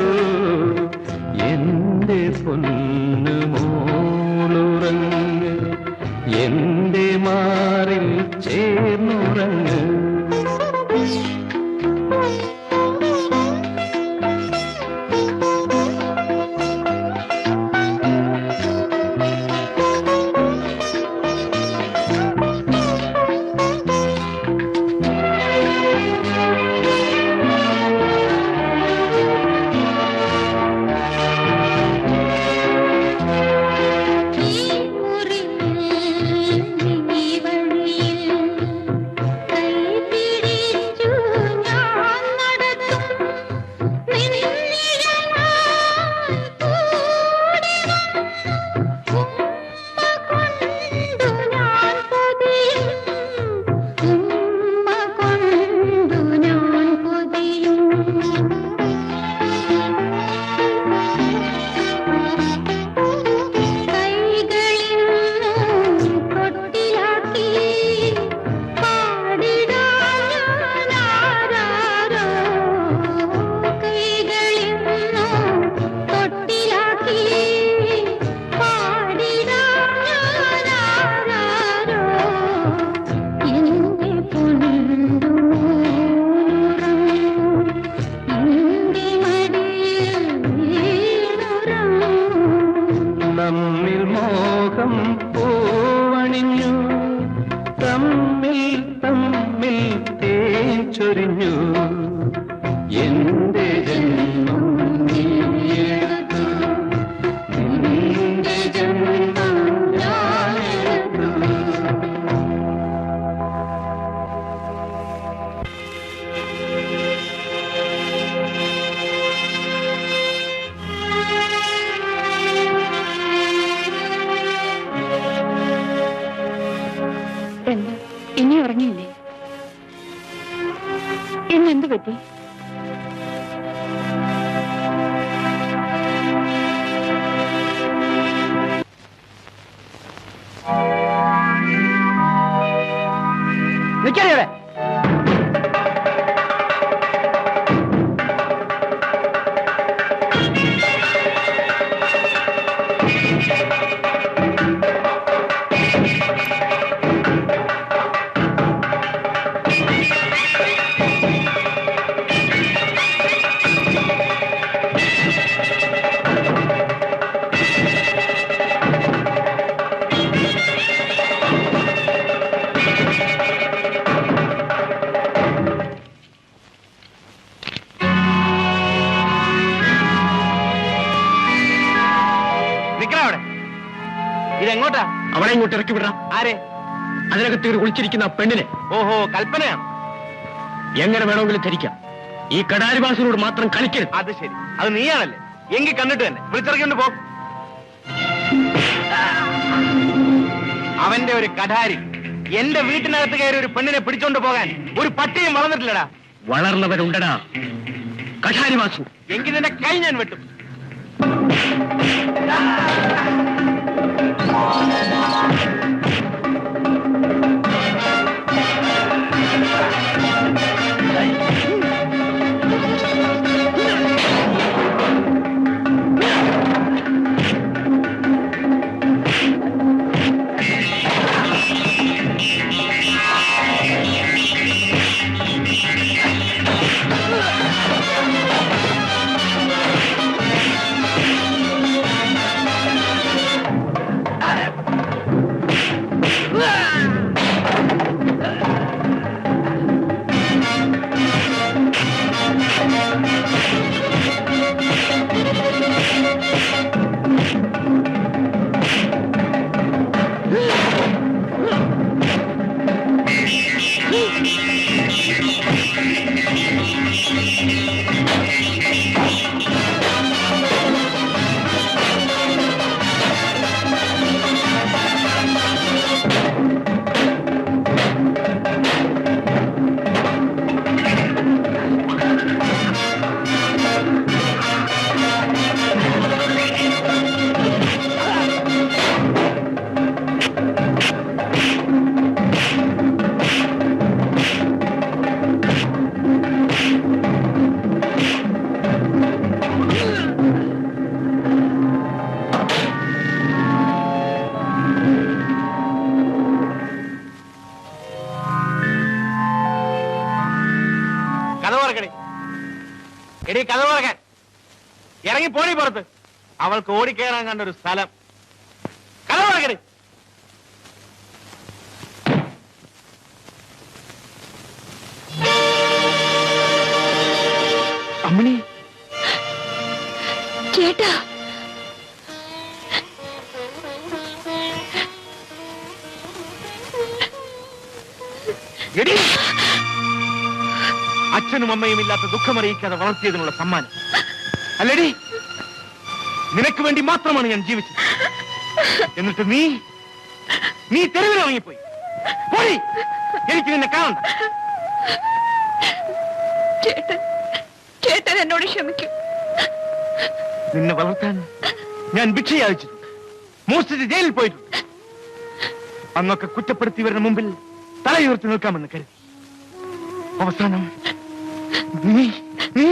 എന്റെ പൊന്നു മോളുറങ്ങ്, എന്റെ മാറിൽ ചേർന്നുറങ്ങ്. നമ്മിൽ മോഹം പൂവണിഞ്ഞു, തമ്മിൽ തമ്മിൽ തേൻ ചൊരിഞ്ഞു. എന്റെ ജന്മം നീയെടുത്തു, നിന്റെ ജന്മം ഞാനെടുത്തു. എന്താ ഇനി ഉറങ്ങിയില്ലേ? ഇന്നെന്ത് പറ്റി? നിൽക്കണേ. ഇതെങ്ങോട്ടാ? അവളെ ഇങ്ങോട്ട് ഇറക്കി വിടാം. ആരെ? അതിനകത്ത് കുളിച്ചിരിക്കുന്ന പെണ്ണിനെ. ഓഹോ, കൽപ്പനയാണ്. എങ്ങനെ വേണമെങ്കിലും ധരിക്കാം. ഈ കടാരിവാസിനോട് മാത്രം കളിക്കരുത്. അത് ശരി, അത് നീയാണല്ലേ? എങ്കിൽ കണ്ടിട്ട് തന്നെ വിളിച്ചിറക്കിക്കൊണ്ട് പോ. അവന്റെ ഒരു കടാരി എന്റെ വീട്ടിനകത്ത് കയറി ഒരു പെണ്ണിനെ പിടിച്ചോണ്ട് പോകാൻ ഒരു പട്ടിയും വളർന്നിട്ടില്ലടാ. വളർന്നവരുണ്ടടാ കടാരിവാസു. എങ്കിൽ നിന്റെ കൈ ഞാൻ വെട്ടും. എടി കഥ പറയാൻ ഇറങ്ങി പോണി പുറത്ത്. അവൾക്ക് ഓടിക്കയറാൻ കണ്ടൊരു സ്ഥലം. കഥ പറയടി. അമ്മിണി, ചേട്ടാ, എടി, അച്ഛനും അമ്മയും ഇല്ലാത്ത ദുഃഖമറിയിക്കാതെ വളർത്തിയതിനുള്ള സമ്മാനം അല്ലടി. നിനക്ക് വേണ്ടി മാത്രമാണ് ഞാൻ ജീവിച്ചത്. എന്നിട്ട് നീ തെരുവിലിറങ്ങിപ്പോയി. പോയി, എനിക്ക് നിന്നെ കാണണ്ട. ചേട്ടൻ എന്നോട് ക്ഷമിക്കും. നിന്നെ വളർത്താൻ ഞാൻ ഭിക്ഷ യാചിച്ചിട്ടുണ്ട്, മോഷ്ടിച്ച് ജയിലിൽ പോയിട്ടുണ്ട്. അന്നൊക്കെ കുറ്റപ്പെടുത്തിയവരുടെ മുമ്പിൽ തലയുയർത്തി നിൽക്കാമെന്ന് കരുതി. അവസാനം നീ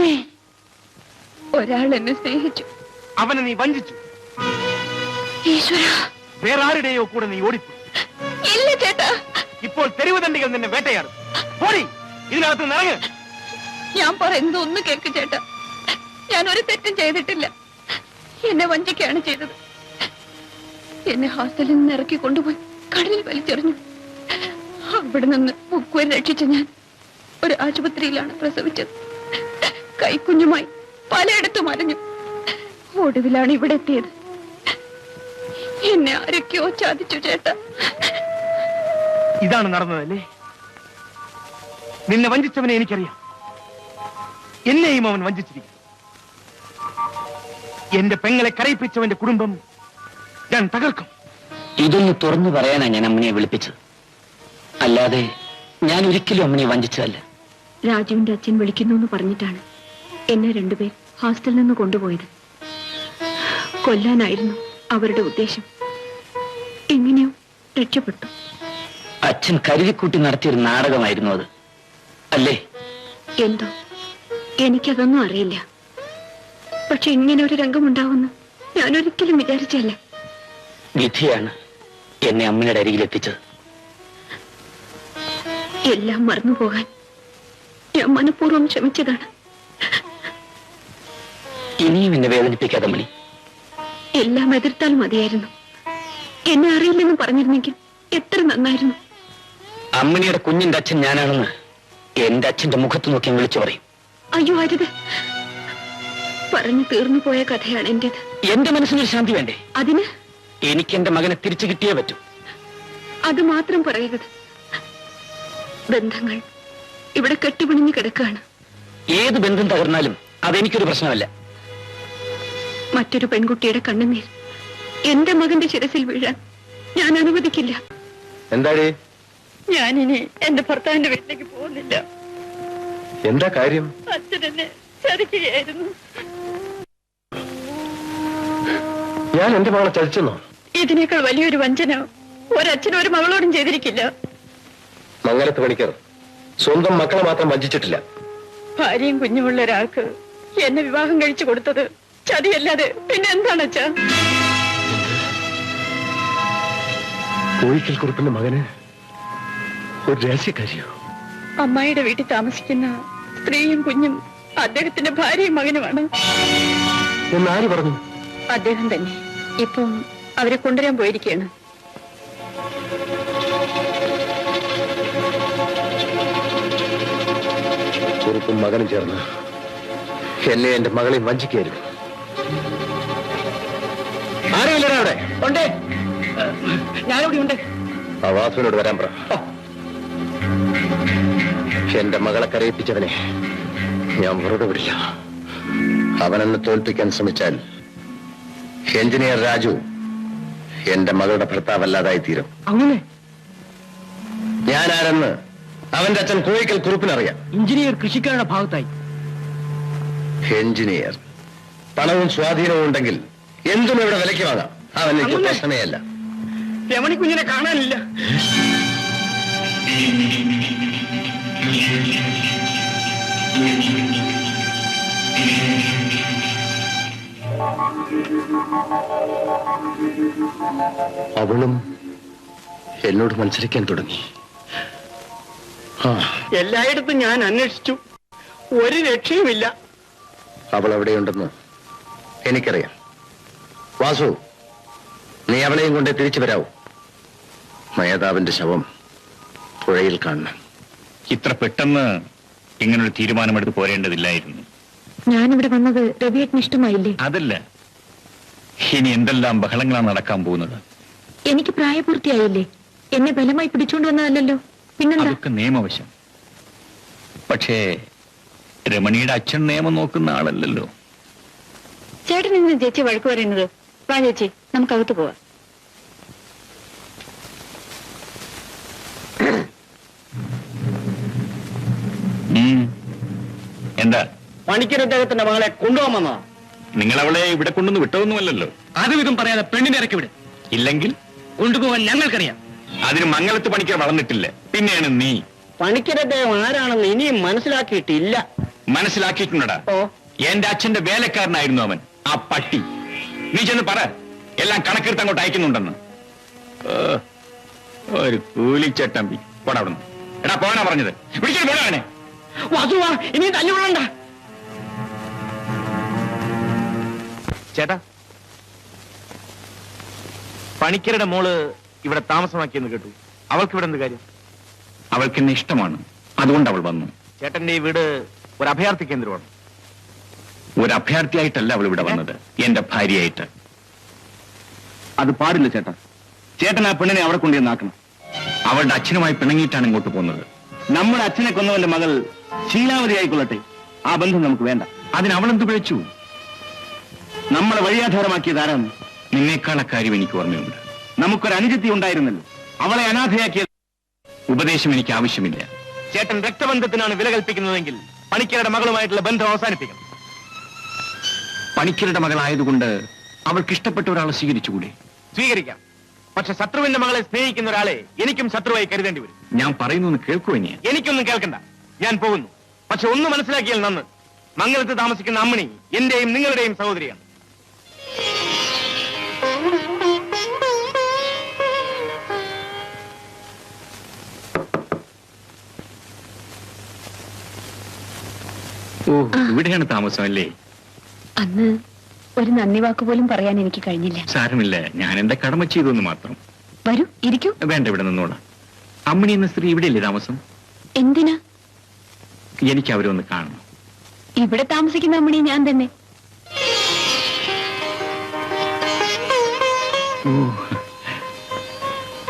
ഒരാൾ എന്നെ സ്നേഹിച്ചു. അവനെ നീ വഞ്ചിച്ചു. ഈശ്വര, വേറെ ആരുടെയോ കൂടെ നീ ഓടിപ്പോയി. ഇല്ല ചേട്ടാ. ഇപ്പോൾ തെരുവ് തണ്ടികൾ നിന്നെ വേട്ടയാടും. പോടി, ഇതിനകത്ത് നിറങ്ങ്. ഞാൻ പറയുന്നത് ഒന്ന് കേൾക്ക് ചേട്ടാ. ഞാൻ ഒരു തെറ്റും ചെയ്തിട്ടില്ല. എന്നെ വഞ്ചിക്കുകയാണ് ചെയ്തത്. എന്നെ ഹോസ്റ്റലിൽ നിന്ന് ഇറക്കി കൊണ്ടുപോയി കടലിൽ വലിച്ചെറിഞ്ഞു. അവിടെ നിന്ന് മുക്കുവരെ രക്ഷിച്ച ഞാൻ ഒരു ആശുപത്രിയിലാണ് പ്രസവിച്ചത്. കൈക്കുഞ്ഞുമായി പലയിടത്തും അലഞ്ഞു. ഒടുവിലാണ് ഇവിടെ എത്തിയത്. എന്നെ ആരൊക്കെയോ ചതിച്ചു ചേട്ടാ. ഇതാണ് നടന്നതല്ലേ? നിന്നെ വഞ്ചിച്ചവനെ എനിക്കറിയാം. എന്നെയും അവൻ വഞ്ചിച്ചിരിക്കും. എന്റെ പെങ്ങളെ കരയിപ്പിച്ചവന്റെ കുടുംബം ഞാൻ തകർക്കും. ഇതൊന്ന് തുറന്നു പറയാനാ ഞാൻ അമ്മനെ വിളിപ്പിച്ചത്. അല്ലാതെ ഞാൻ ഒരിക്കലും അമ്മനെ വഞ്ചിച്ചതല്ല. രാജുവിന്റെ അച്ഛൻ വിളിക്കുന്നു എന്ന് പറഞ്ഞിട്ടാണ് എന്നെ രണ്ടുപേർ ഹോസ്റ്റലിൽ നിന്ന് കൊണ്ടുപോയത്. കൊല്ലാനായിരുന്നു അവരുടെ ഉദ്ദേശം. എങ്ങനെയോ രക്ഷപ്പെട്ടു. അച്ഛൻ കരുതിക്കൂട്ടി നടത്തിയൊരു നാടകമായിരുന്നു അത്, അല്ലേ? എന്തോ എനിക്കതൊന്നും അറിയില്ല. പക്ഷെ ഇങ്ങനെ ഒരു രംഗമുണ്ടാവുമെന്ന് ഞാൻ ഒരിക്കലും വിചാരിച്ചല്ല. വിധിയാണ് എന്നെ അമ്മയുടെ അരികിലെത്തിച്ചത്. എല്ലാം മറന്നുപോകാൻ ഞാൻ മനഃപൂർവ്വം ശ്രമിച്ചതാണ്. ഇനിയും എന്നെ വേദനിപ്പിക്കാതെ മണി. എല്ലാം എതിർത്താൽ മതിയായിരുന്നു. എന്നെ അറിയില്ലെന്ന് പറഞ്ഞിരുന്നെങ്കിൽ എത്ര നന്നായിരുന്നു. അമ്മണിയുടെ കുഞ്ഞിന്റെ അച്ഛൻ ഞാനാണെന്ന് എന്റെ അച്ഛന്റെ മുഖത്ത് നോക്കി വിളിച്ചു പറയും. അയ്യോ അരുത്. പറഞ്ഞു തീർന്നു പോയ കഥയാണ് എന്റേത്. എന്റെ മനസ്സിനൊരു ശാന്തി വേണ്ടേ? അതിന് എനിക്ക് എന്റെ മകനെ തിരിച്ചു കിട്ടിയേ പറ്റൂ. അത് മാത്രം പറയരുത്. ബന്ധങ്ങൾ ഇവിടെ കെട്ടിപിണിഞ്ഞു കിടക്കുകയാണ്. ഏത് ബന്ധം തകർന്നാലും അതെനിക്കൊരു പ്രശ്നമല്ല. മറ്റൊരു പെൺകുട്ടിയുടെ കണ്ണുനീർ എന്റെ മകന്റെ ശിരസിൽ വീഴാൻ ഞാൻ അനുവദിക്കില്ല. എന്താടി? ഞാനിനി എന്റെ ഭർത്താവിന്റെ വീട്ടിലേക്ക് പോകുന്നില്ല. എന്താ കാര്യം? അച്ഛൻ എന്നെ ചതിക്കുകയായിരുന്നു. ഞാൻ എന്റെ മകളെ ചതിച്ചെന്നോ? ഇതിനേക്കാൾ വലിയൊരു വഞ്ചന ഒരച്ഛനും ഒരു മകളോടും ചെയ്തിരിക്കില്ല. മംഗലത്ത് പണിക്കർ സ്വന്തം മക്കളെ മാത്രം വഞ്ചിച്ചിട്ടില്ല. ഭാര്യയും കുഞ്ഞുമുള്ള ഒരാൾക്ക് എന്നെ വിവാഹം കഴിച്ചു കൊടുത്തത് ചതിയല്ലാതെ പിന്നെ എന്താണ് അച്ഛാ? കോഴിക്കൽ കുറുപ്പിന്റെ മകന് ഒരു രഹസ്യക്കാരിയോ? അമ്മായിയുടെ വീട്ടിൽ താമസിക്കുന്ന സ്ത്രീയും കുഞ്ഞും അദ്ദേഹത്തിന്റെ ഭാര്യയും മകനുമാണ്. എന്നാര് പറഞ്ഞു? അദ്ദേഹം തന്നെ. ഇപ്പം അവരെ കൊണ്ടുവരാൻ പോയിരിക്കുകയാണ്. കുറുപ്പും മകനും ചേർന്ന് എന്നെ എന്റെ മകളെയും വഞ്ചിക്കായിരുന്നു. ആരുമില്ലടാ അവിടെ? ഉണ്ട്, ഞാനിവിടെ ഉണ്ട്. ആ വാസുവിനോട് വരാൻ പറ. എന്റെ മകളെ കരയിപ്പിച്ചവനെ ഞാൻ വെറുതെ വിടില്ല. അവനെന്നെ തോൽപ്പിക്കാൻ ശ്രമിച്ചാൽ എഞ്ചിനീയർ രാജു എന്റെ മകളുടെ ഭർത്താവല്ലാതായി തീരും. അങ്ങനെ ഞാനാരെന്ന് അവന്റെ അച്ഛൻ കോഴിക്കൽ കുറുപ്പിനറിയാം. എഞ്ചിനീയർ കൃഷിക്കാരുടെ ഭാഗത്തായി. എഞ്ചിനീയർ പണവും സ്വാധീനവും ഉണ്ടെങ്കിൽ എന്തും ഇവിടെ വിലയ്ക്ക് വാങ്ങാം. അവനെനിക്ക് പ്രശ്നമേ അല്ല. രമണി കുഞ്ഞിനെ കാണാനില്ല. അവളും എന്നോട് മത്സരിക്കാൻ തുടങ്ങി. എല്ലായിടത്തും ഞാൻ അന്വേഷിച്ചു, ഒരു രക്ഷയുമില്ല. അവൾ എവിടെയുണ്ടെന്ന് എനിക്കറിയാം. വാസു, നീ അവളെയും കൊണ്ട് തിരിച്ചു വരാവൂ. നേതാവിന്റെ ശവം പുഴയിൽ കാണണം. ഇത്ര പെട്ടെന്ന് ഇങ്ങനൊരു തീരുമാനമെടുത്ത് പോരേണ്ടതില്ലായിരുന്നു. ഞാനിവിടെ വന്നത് രവിയേട്ടന് ഇഷ്ടമായില്ലേ? അതല്ല, ഇനി എന്തെല്ലാം ബഹളങ്ങളാണ് നടക്കാൻ പോകുന്നത്. എനിക്ക് പ്രായപൂർത്തിയായില്ലേ? എന്നെ ബലമായി പിടിച്ചുകൊണ്ട് വന്നതല്ലോ, പിന്നെന്താ? അതൊക്കെ നിയമവശം. പക്ഷേ രമണിയുടെ അച്ഛൻ നിയമം നോക്കുന്ന ആളല്ലല്ലോ. ചേട്ടൻ ഇന്ന് ചേച്ചി വഴക്ക് പറയുന്നത്? വാ ചേച്ചി, നമുക്കകത്ത് പോവാം. എന്താ? പണിക്കർ അദ്ദേഹത്തിന്റെ മകളെ കൊണ്ടുപോകാമെന്നോ? നിങ്ങൾ അവളെ ഇവിടെ കൊണ്ടുവന്ന് വിട്ടതൊന്നുമല്ലല്ലോ. അതും ഇതും പറയാതെ പെണ്ണിനെ ഇറക്കി വിട്. ഇല്ലെങ്കിൽ കൊണ്ടുപോകാൻ ഞങ്ങൾക്കറിയാം. അതിന് മംഗലത്ത് പണിക്കർ വളർന്നിട്ടില്ല. പിന്നെയാണ് നീ. പണിക്കർ അദ്ദേഹം ആരാണെന്ന് ഇനിയും മനസ്സിലാക്കിയിട്ടില്ല. മനസ്സിലാക്കിയിട്ടുണ്ടടാ. ഓ, എന്റെ അച്ഛന്റെ വേലക്കാരനായിരുന്നു അവൻ, ആ പട്ടി. നീ ചെന്ന് പറ, എല്ലാം കണക്കെടുത്ത് അങ്ങോട്ട് അയക്കുന്നുണ്ടെന്ന്. ഒരു കൂലിച്ചട്ടമ്പി. പോടാ അവിടുന്ന്. എടാ പോകാനാ പറഞ്ഞത്. വിളിച്ചിട്ട് പോടാ അവനെ. വാസുവാ, ഇനി തല്ലുകൊള്ളണ്ട. ചേട്ടാ, പണിക്കരുടെ മോള് ഇവിടെ താമസമാക്കിയെന്ന് കേട്ടു. അവൾക്ക് ഇവിടെ എന്ത് കാര്യം? അവൾക്ക് എന്നെ ഇഷ്ടമാണ്, അതുകൊണ്ട് അവൾ വന്നു. ചേട്ടന്റെ ഈ വീട് ഒരു അഭയാർത്ഥി കേന്ദ്രമാണ്. ഒരു അഭയാർത്ഥിയായിട്ടല്ല അവൾ ഇവിടെ വന്നത്, എന്റെ ഭാര്യയായിട്ട്. അത് പാടില്ല ചേട്ടാ. ചേട്ടൻ ആ പെണ്ണിനെ അവിടെ കൊണ്ടുവന്നാക്കണം. അവളുടെ അച്ഛനുമായി പിണങ്ങിയിട്ടാണ് ഇങ്ങോട്ട് പോകുന്നത്. നമ്മുടെ അച്ഛനെ കൊന്നവന്റെ മകൾ ശീലാവതി ആയിക്കൊള്ളട്ടെ, ആ ബന്ധം നമുക്ക് വേണ്ട. അതിന് അവളെന്ത് പിഴച്ചു? നമ്മളെ വഴിയാധാരമാക്കിയത് ആരാണ്? നിന്നേക്കാൾ കാര്യം എനിക്ക് ഓർമ്മയുണ്ട്. നമുക്കൊരു അനുജത്തി ഉണ്ടായിരുന്നല്ലോ, അവളെ അനാഥയാക്കിയത്. ഉപദേശം എനിക്ക് ആവശ്യമില്ല. ചേട്ടൻ രക്തബന്ധത്തിനാണ് വില കൽപ്പിക്കുന്നതെങ്കിൽ പണിക്കരുടെ മകളുമായിട്ടുള്ള ബന്ധം അവസാനിപ്പിക്കണം. പണിക്കരുടെ മകളായതുകൊണ്ട് അവൾക്ക് ഇഷ്ടപ്പെട്ട ഒരാളെ സ്വീകരിച്ചുകൂടെ? സ്വീകരിക്കാം, പക്ഷെ ശത്രുവിന്റെ മകളെ സ്നേഹിക്കുന്ന ഒരാളെ എനിക്കും ശത്രുവായി കരുതേണ്ടി വരും. ഞാൻ പറയുന്നു കേൾക്കുവോ? എനിക്കൊന്നും കേൾക്കണ്ട, ഞാൻ പോകുന്നു. പക്ഷെ ഒന്ന് മനസ്സിലാക്കിയാൽ നന്ന്, മംഗലത്ത് താമസിക്കുന്ന അമ്മിണി എന്റെയും നിങ്ങളുടെയും സഹോദരിയാണ്. ഓ, ഇവിടെയാണ് താമസം അല്ലേ? അന്ന് ഒരു നന്ദി വാക്ക് പോലും പറയാൻ എനിക്ക് കഴിഞ്ഞില്ല. സാരമില്ല, ഞാൻ എന്റെ കടമ ചെയ്തു മാത്രം. വരൂ, ഇരിക്കൂ. വേണ്ട, ഇവിടെ നിന്നോളാം. അമ്മിണി എന്ന സ്ത്രീ ഇവിടെയല്ലേ താമസം? എന്തിനാ? എനിക്ക് അവരെ ഒന്ന് കാണണം. ഇവിടെ താമസിക്കുന്ന അമ്മണി ഞാൻ തന്നെ. ഓ,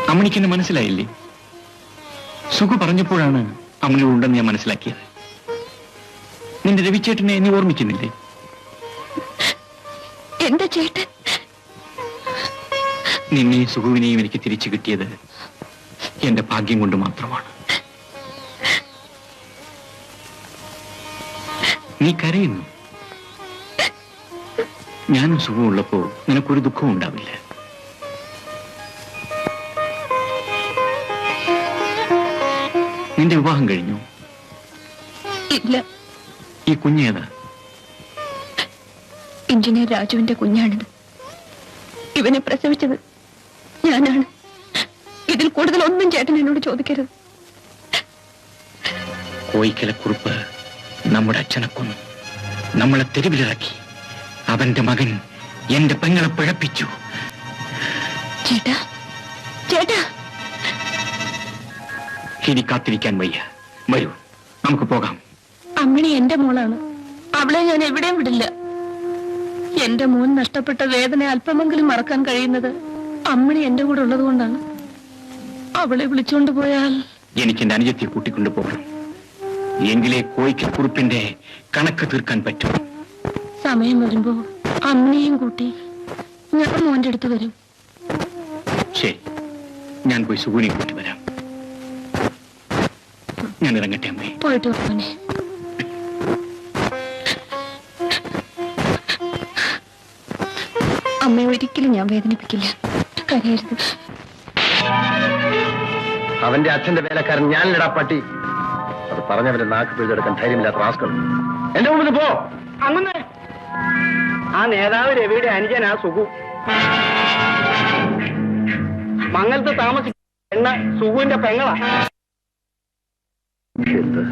അമ്മിണിക്ക് എന്നെ മനസ്സിലായില്ലേ? സുഖ പറഞ്ഞപ്പോഴാണ് അമ്മിണി ഉണ്ടെന്ന് ഞാൻ മനസ്സിലാക്കിയത്. നിന്റെ രവിച്ചേട്ടനെ നീ ഓർമ്മിക്കുന്നില്ലേ? എന്റെ ചേട്ടൻ. നിന്നെ സുഖുവിനെയും എനിക്ക് തിരിച്ചു കിട്ടിയത് എന്റെ ഭാഗ്യം കൊണ്ട് മാത്രമാണ്. നീ കരയുന്നു. ഞാനും സുഖമുള്ളപ്പോ നിനക്കൊരു ദുഃഖവും ഉണ്ടാവില്ല. നിന്റെ വിവാഹം കഴിഞ്ഞു? ഇല്ല. ഈ കുഞ്ഞേതാ? എഞ്ചിനീയർ രാജുവിന്റെ കുഞ്ഞാണിത്. ഇവനെ പ്രസവിച്ചത് ഞാനാണ്. ഇതിൽ കൂടുതൽ ഒന്നും ചേട്ടൻ എന്നോട് ചോദിക്കരുത്. കോയിക്കലക്കുറുപ്പ് നമ്മുടെ അച്ഛനെ കൊന്നു, നമ്മളെ തെരുവിലിറക്കി. അവന്റെ മകൻ എന്റെ പെങ്ങളെ പിഴപ്പിച്ചു. ചേട്ടാ, ചേട്ടാ, ഇനി കാത്തിരിക്കാൻ വയ്യ. വരൂ, നമുക്ക് പോകാം. അമ്മിണി എന്റെ മോളാണ്. അവളെ ഞാൻ എവിടെയും വിടില്ല. എന്റെ മോൻ നഷ്ടപ്പെട്ട വേദന അല്പമെങ്കിലും മറക്കാൻ കഴിയുന്നത് അമ്മിണി എന്റെ കൂടെ ഉള്ളത് കൊണ്ടാണ്. അവളെ വിളിച്ചുകൊണ്ട് പോയാൽ എനിക്ക് എന്റെ അനുജത്തെ കൂട്ടിക്കൊണ്ടു പോകണം. എങ്കിലേ കോയിക്കൽക്കുറുപ്പിന്റെ കണക്ക് തീർക്കാൻ പറ്റും. സമയം വരുമ്പോ അമ്മിനെയും കൂട്ടി ഞാൻ മോന്റെ അടുത്ത് വരും. ശരി, ഞാൻ പോയി സുഗുനെ കൂട്ടി വരാം. ഞാൻ ഇറങ്ങട്ടെ അമ്മേ. പോയിട്ട് വന്നെ. അമ്മയെ ഒരിക്കലും ഞാൻ വേദനിപ്പിക്കില്ല. കരയരുത്. അവന്റെ അച്ഛന്റെ വേലക്കാരൻ ഞാനില്ലടാ പട്ടി. അത് പറഞ്ഞവന്റെ നാക്ക് പിടിച്ചെടുക്കാൻ ധൈര്യമില്ലാത്ത റാസ്കൾ. എന്റെ മുമ്പിൽ പോ. അങ്ങനെ ആ നേതാവ് രവിയുടെ അനുജനാ സുഖു. മംഗലത്ത് താമസിക്കുന്ന സുഖുവിന്റെ പെങ്ങളാ. എന്ത്?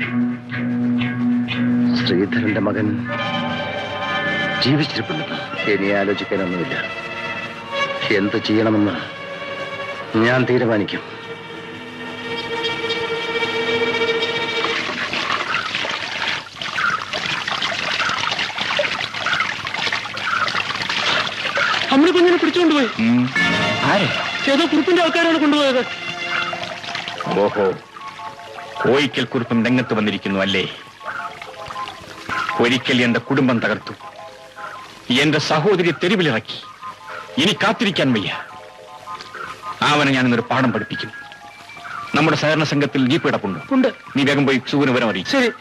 ശ്രീധരന്റെ മകൻ ജീവിച്ചിരിപ്പുണ്ട്. ഇനി ആലോചിക്കാനൊന്നുമില്ല. എന്ത് ചെയ്യണമെന്ന് ഞാൻ തീരുമാനിക്കും. അമ്മ കുഞ്ഞിനെ പിടിച്ചുകൊണ്ടുപോയി. ഏതോ കുറിപ്പിന്റെ ആൾക്കാരാണ് കൊണ്ടുപോയത്. ഓഹോ, കോയിക്കൽ കുറിപ്പും രംഗത്ത് വന്നിരിക്കുന്നു അല്ലേ? ഒരിക്കൽ എന്റെ കുടുംബം തകർത്തു, എന്റെ സഹോദരി തെരുവിലിറക്കി. ഇനി കാത്തിരിക്കാൻ വയ്യ. അവനെ ഞാനിന്നൊരു പാഠം പഠിപ്പിക്കും. നമ്മുടെ സഹകരണ സംഘത്തിൽ ജീപ്പ് കിടപ്പുണ്ട്. നീ വേഗം പോയി സുവിന് വിവരം അറിയിക്കും. ശരി.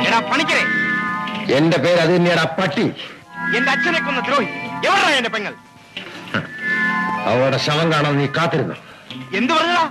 എടാ പണിക്കരെ, എന്റെ പേര് അത് തന്നെയാണ് പട്ടി. എന്റെ അച്ഛനെ കൊന്ന ദ്രോഹി. എവിടാ എന്റെ പെങ്ങൾ? അവരുടെ ശവം കാണാൻ നീ കാത്തിരുന്നു. എന്ത് പറഞ്ഞടാ?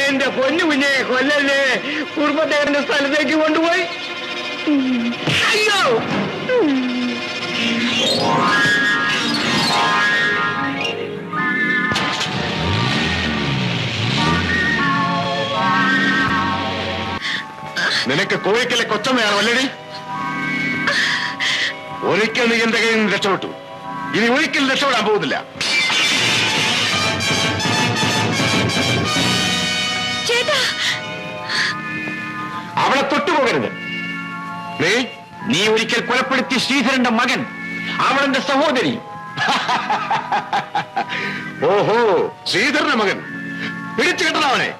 എന്റെ പൊന്നു കുഞ്ഞെ കൊല്ലല്ലേ, കുടുംബത്തേരന്റെ സ്ഥലത്തേക്ക് കൊണ്ടുപോയി. അയ്യോ, നിനക്ക് കോഴിക്കലെ കൊച്ചമ്മയാണോ അല്ലേടി? ഒരിക്കൽ നീ എന്റെ കയ്യിൽ നിന്ന് രക്ഷപ്പെട്ടു. ഇനി ഒരിക്കലും രക്ഷപ്പെടാൻ പോകുന്നില്ല. അവളെ തൊട്ടുപോകരുത്. നീ ഒരിക്കൽ കൊലപ്പെടുത്തിയ ശ്രീധരന്റെ മകൻ, അവളെന്റെ സഹോദരി. ഓഹോ, ശ്രീധരന്റെ മകൻ. പിടിച്ചു കിട്ടണം അവനെ.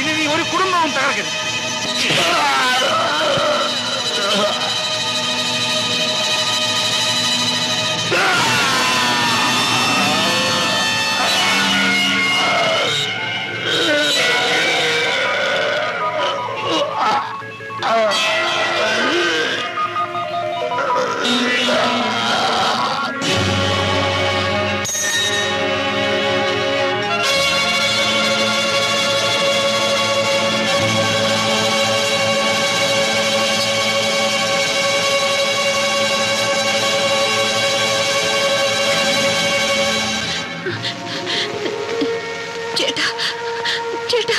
ഇനി നീ ഒരു കുടുംബവും തകർക്കരുത്. ചേട്ടാ ചേട്ടാ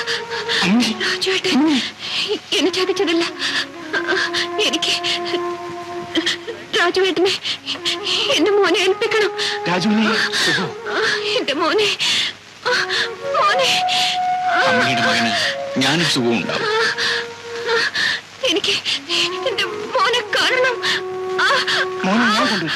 രാജുവേട്ടൻ എന്നെ ചതിച്ചതല്ല. എനിക്ക് രാജുവേട്ടനെ എന്റെ മോനെ ഏൽപ്പിക്കണം. രാജുവിനെ എന്റെ മോനെ മോനെ അമ്മയുടെ മകന് ഞാനും സുഖവും ഉണ്ടാവും. എനിക്ക് എന്റെ മോനെ കാണണം. മോനെ ഞാൻ കൊണ്ടുവരും.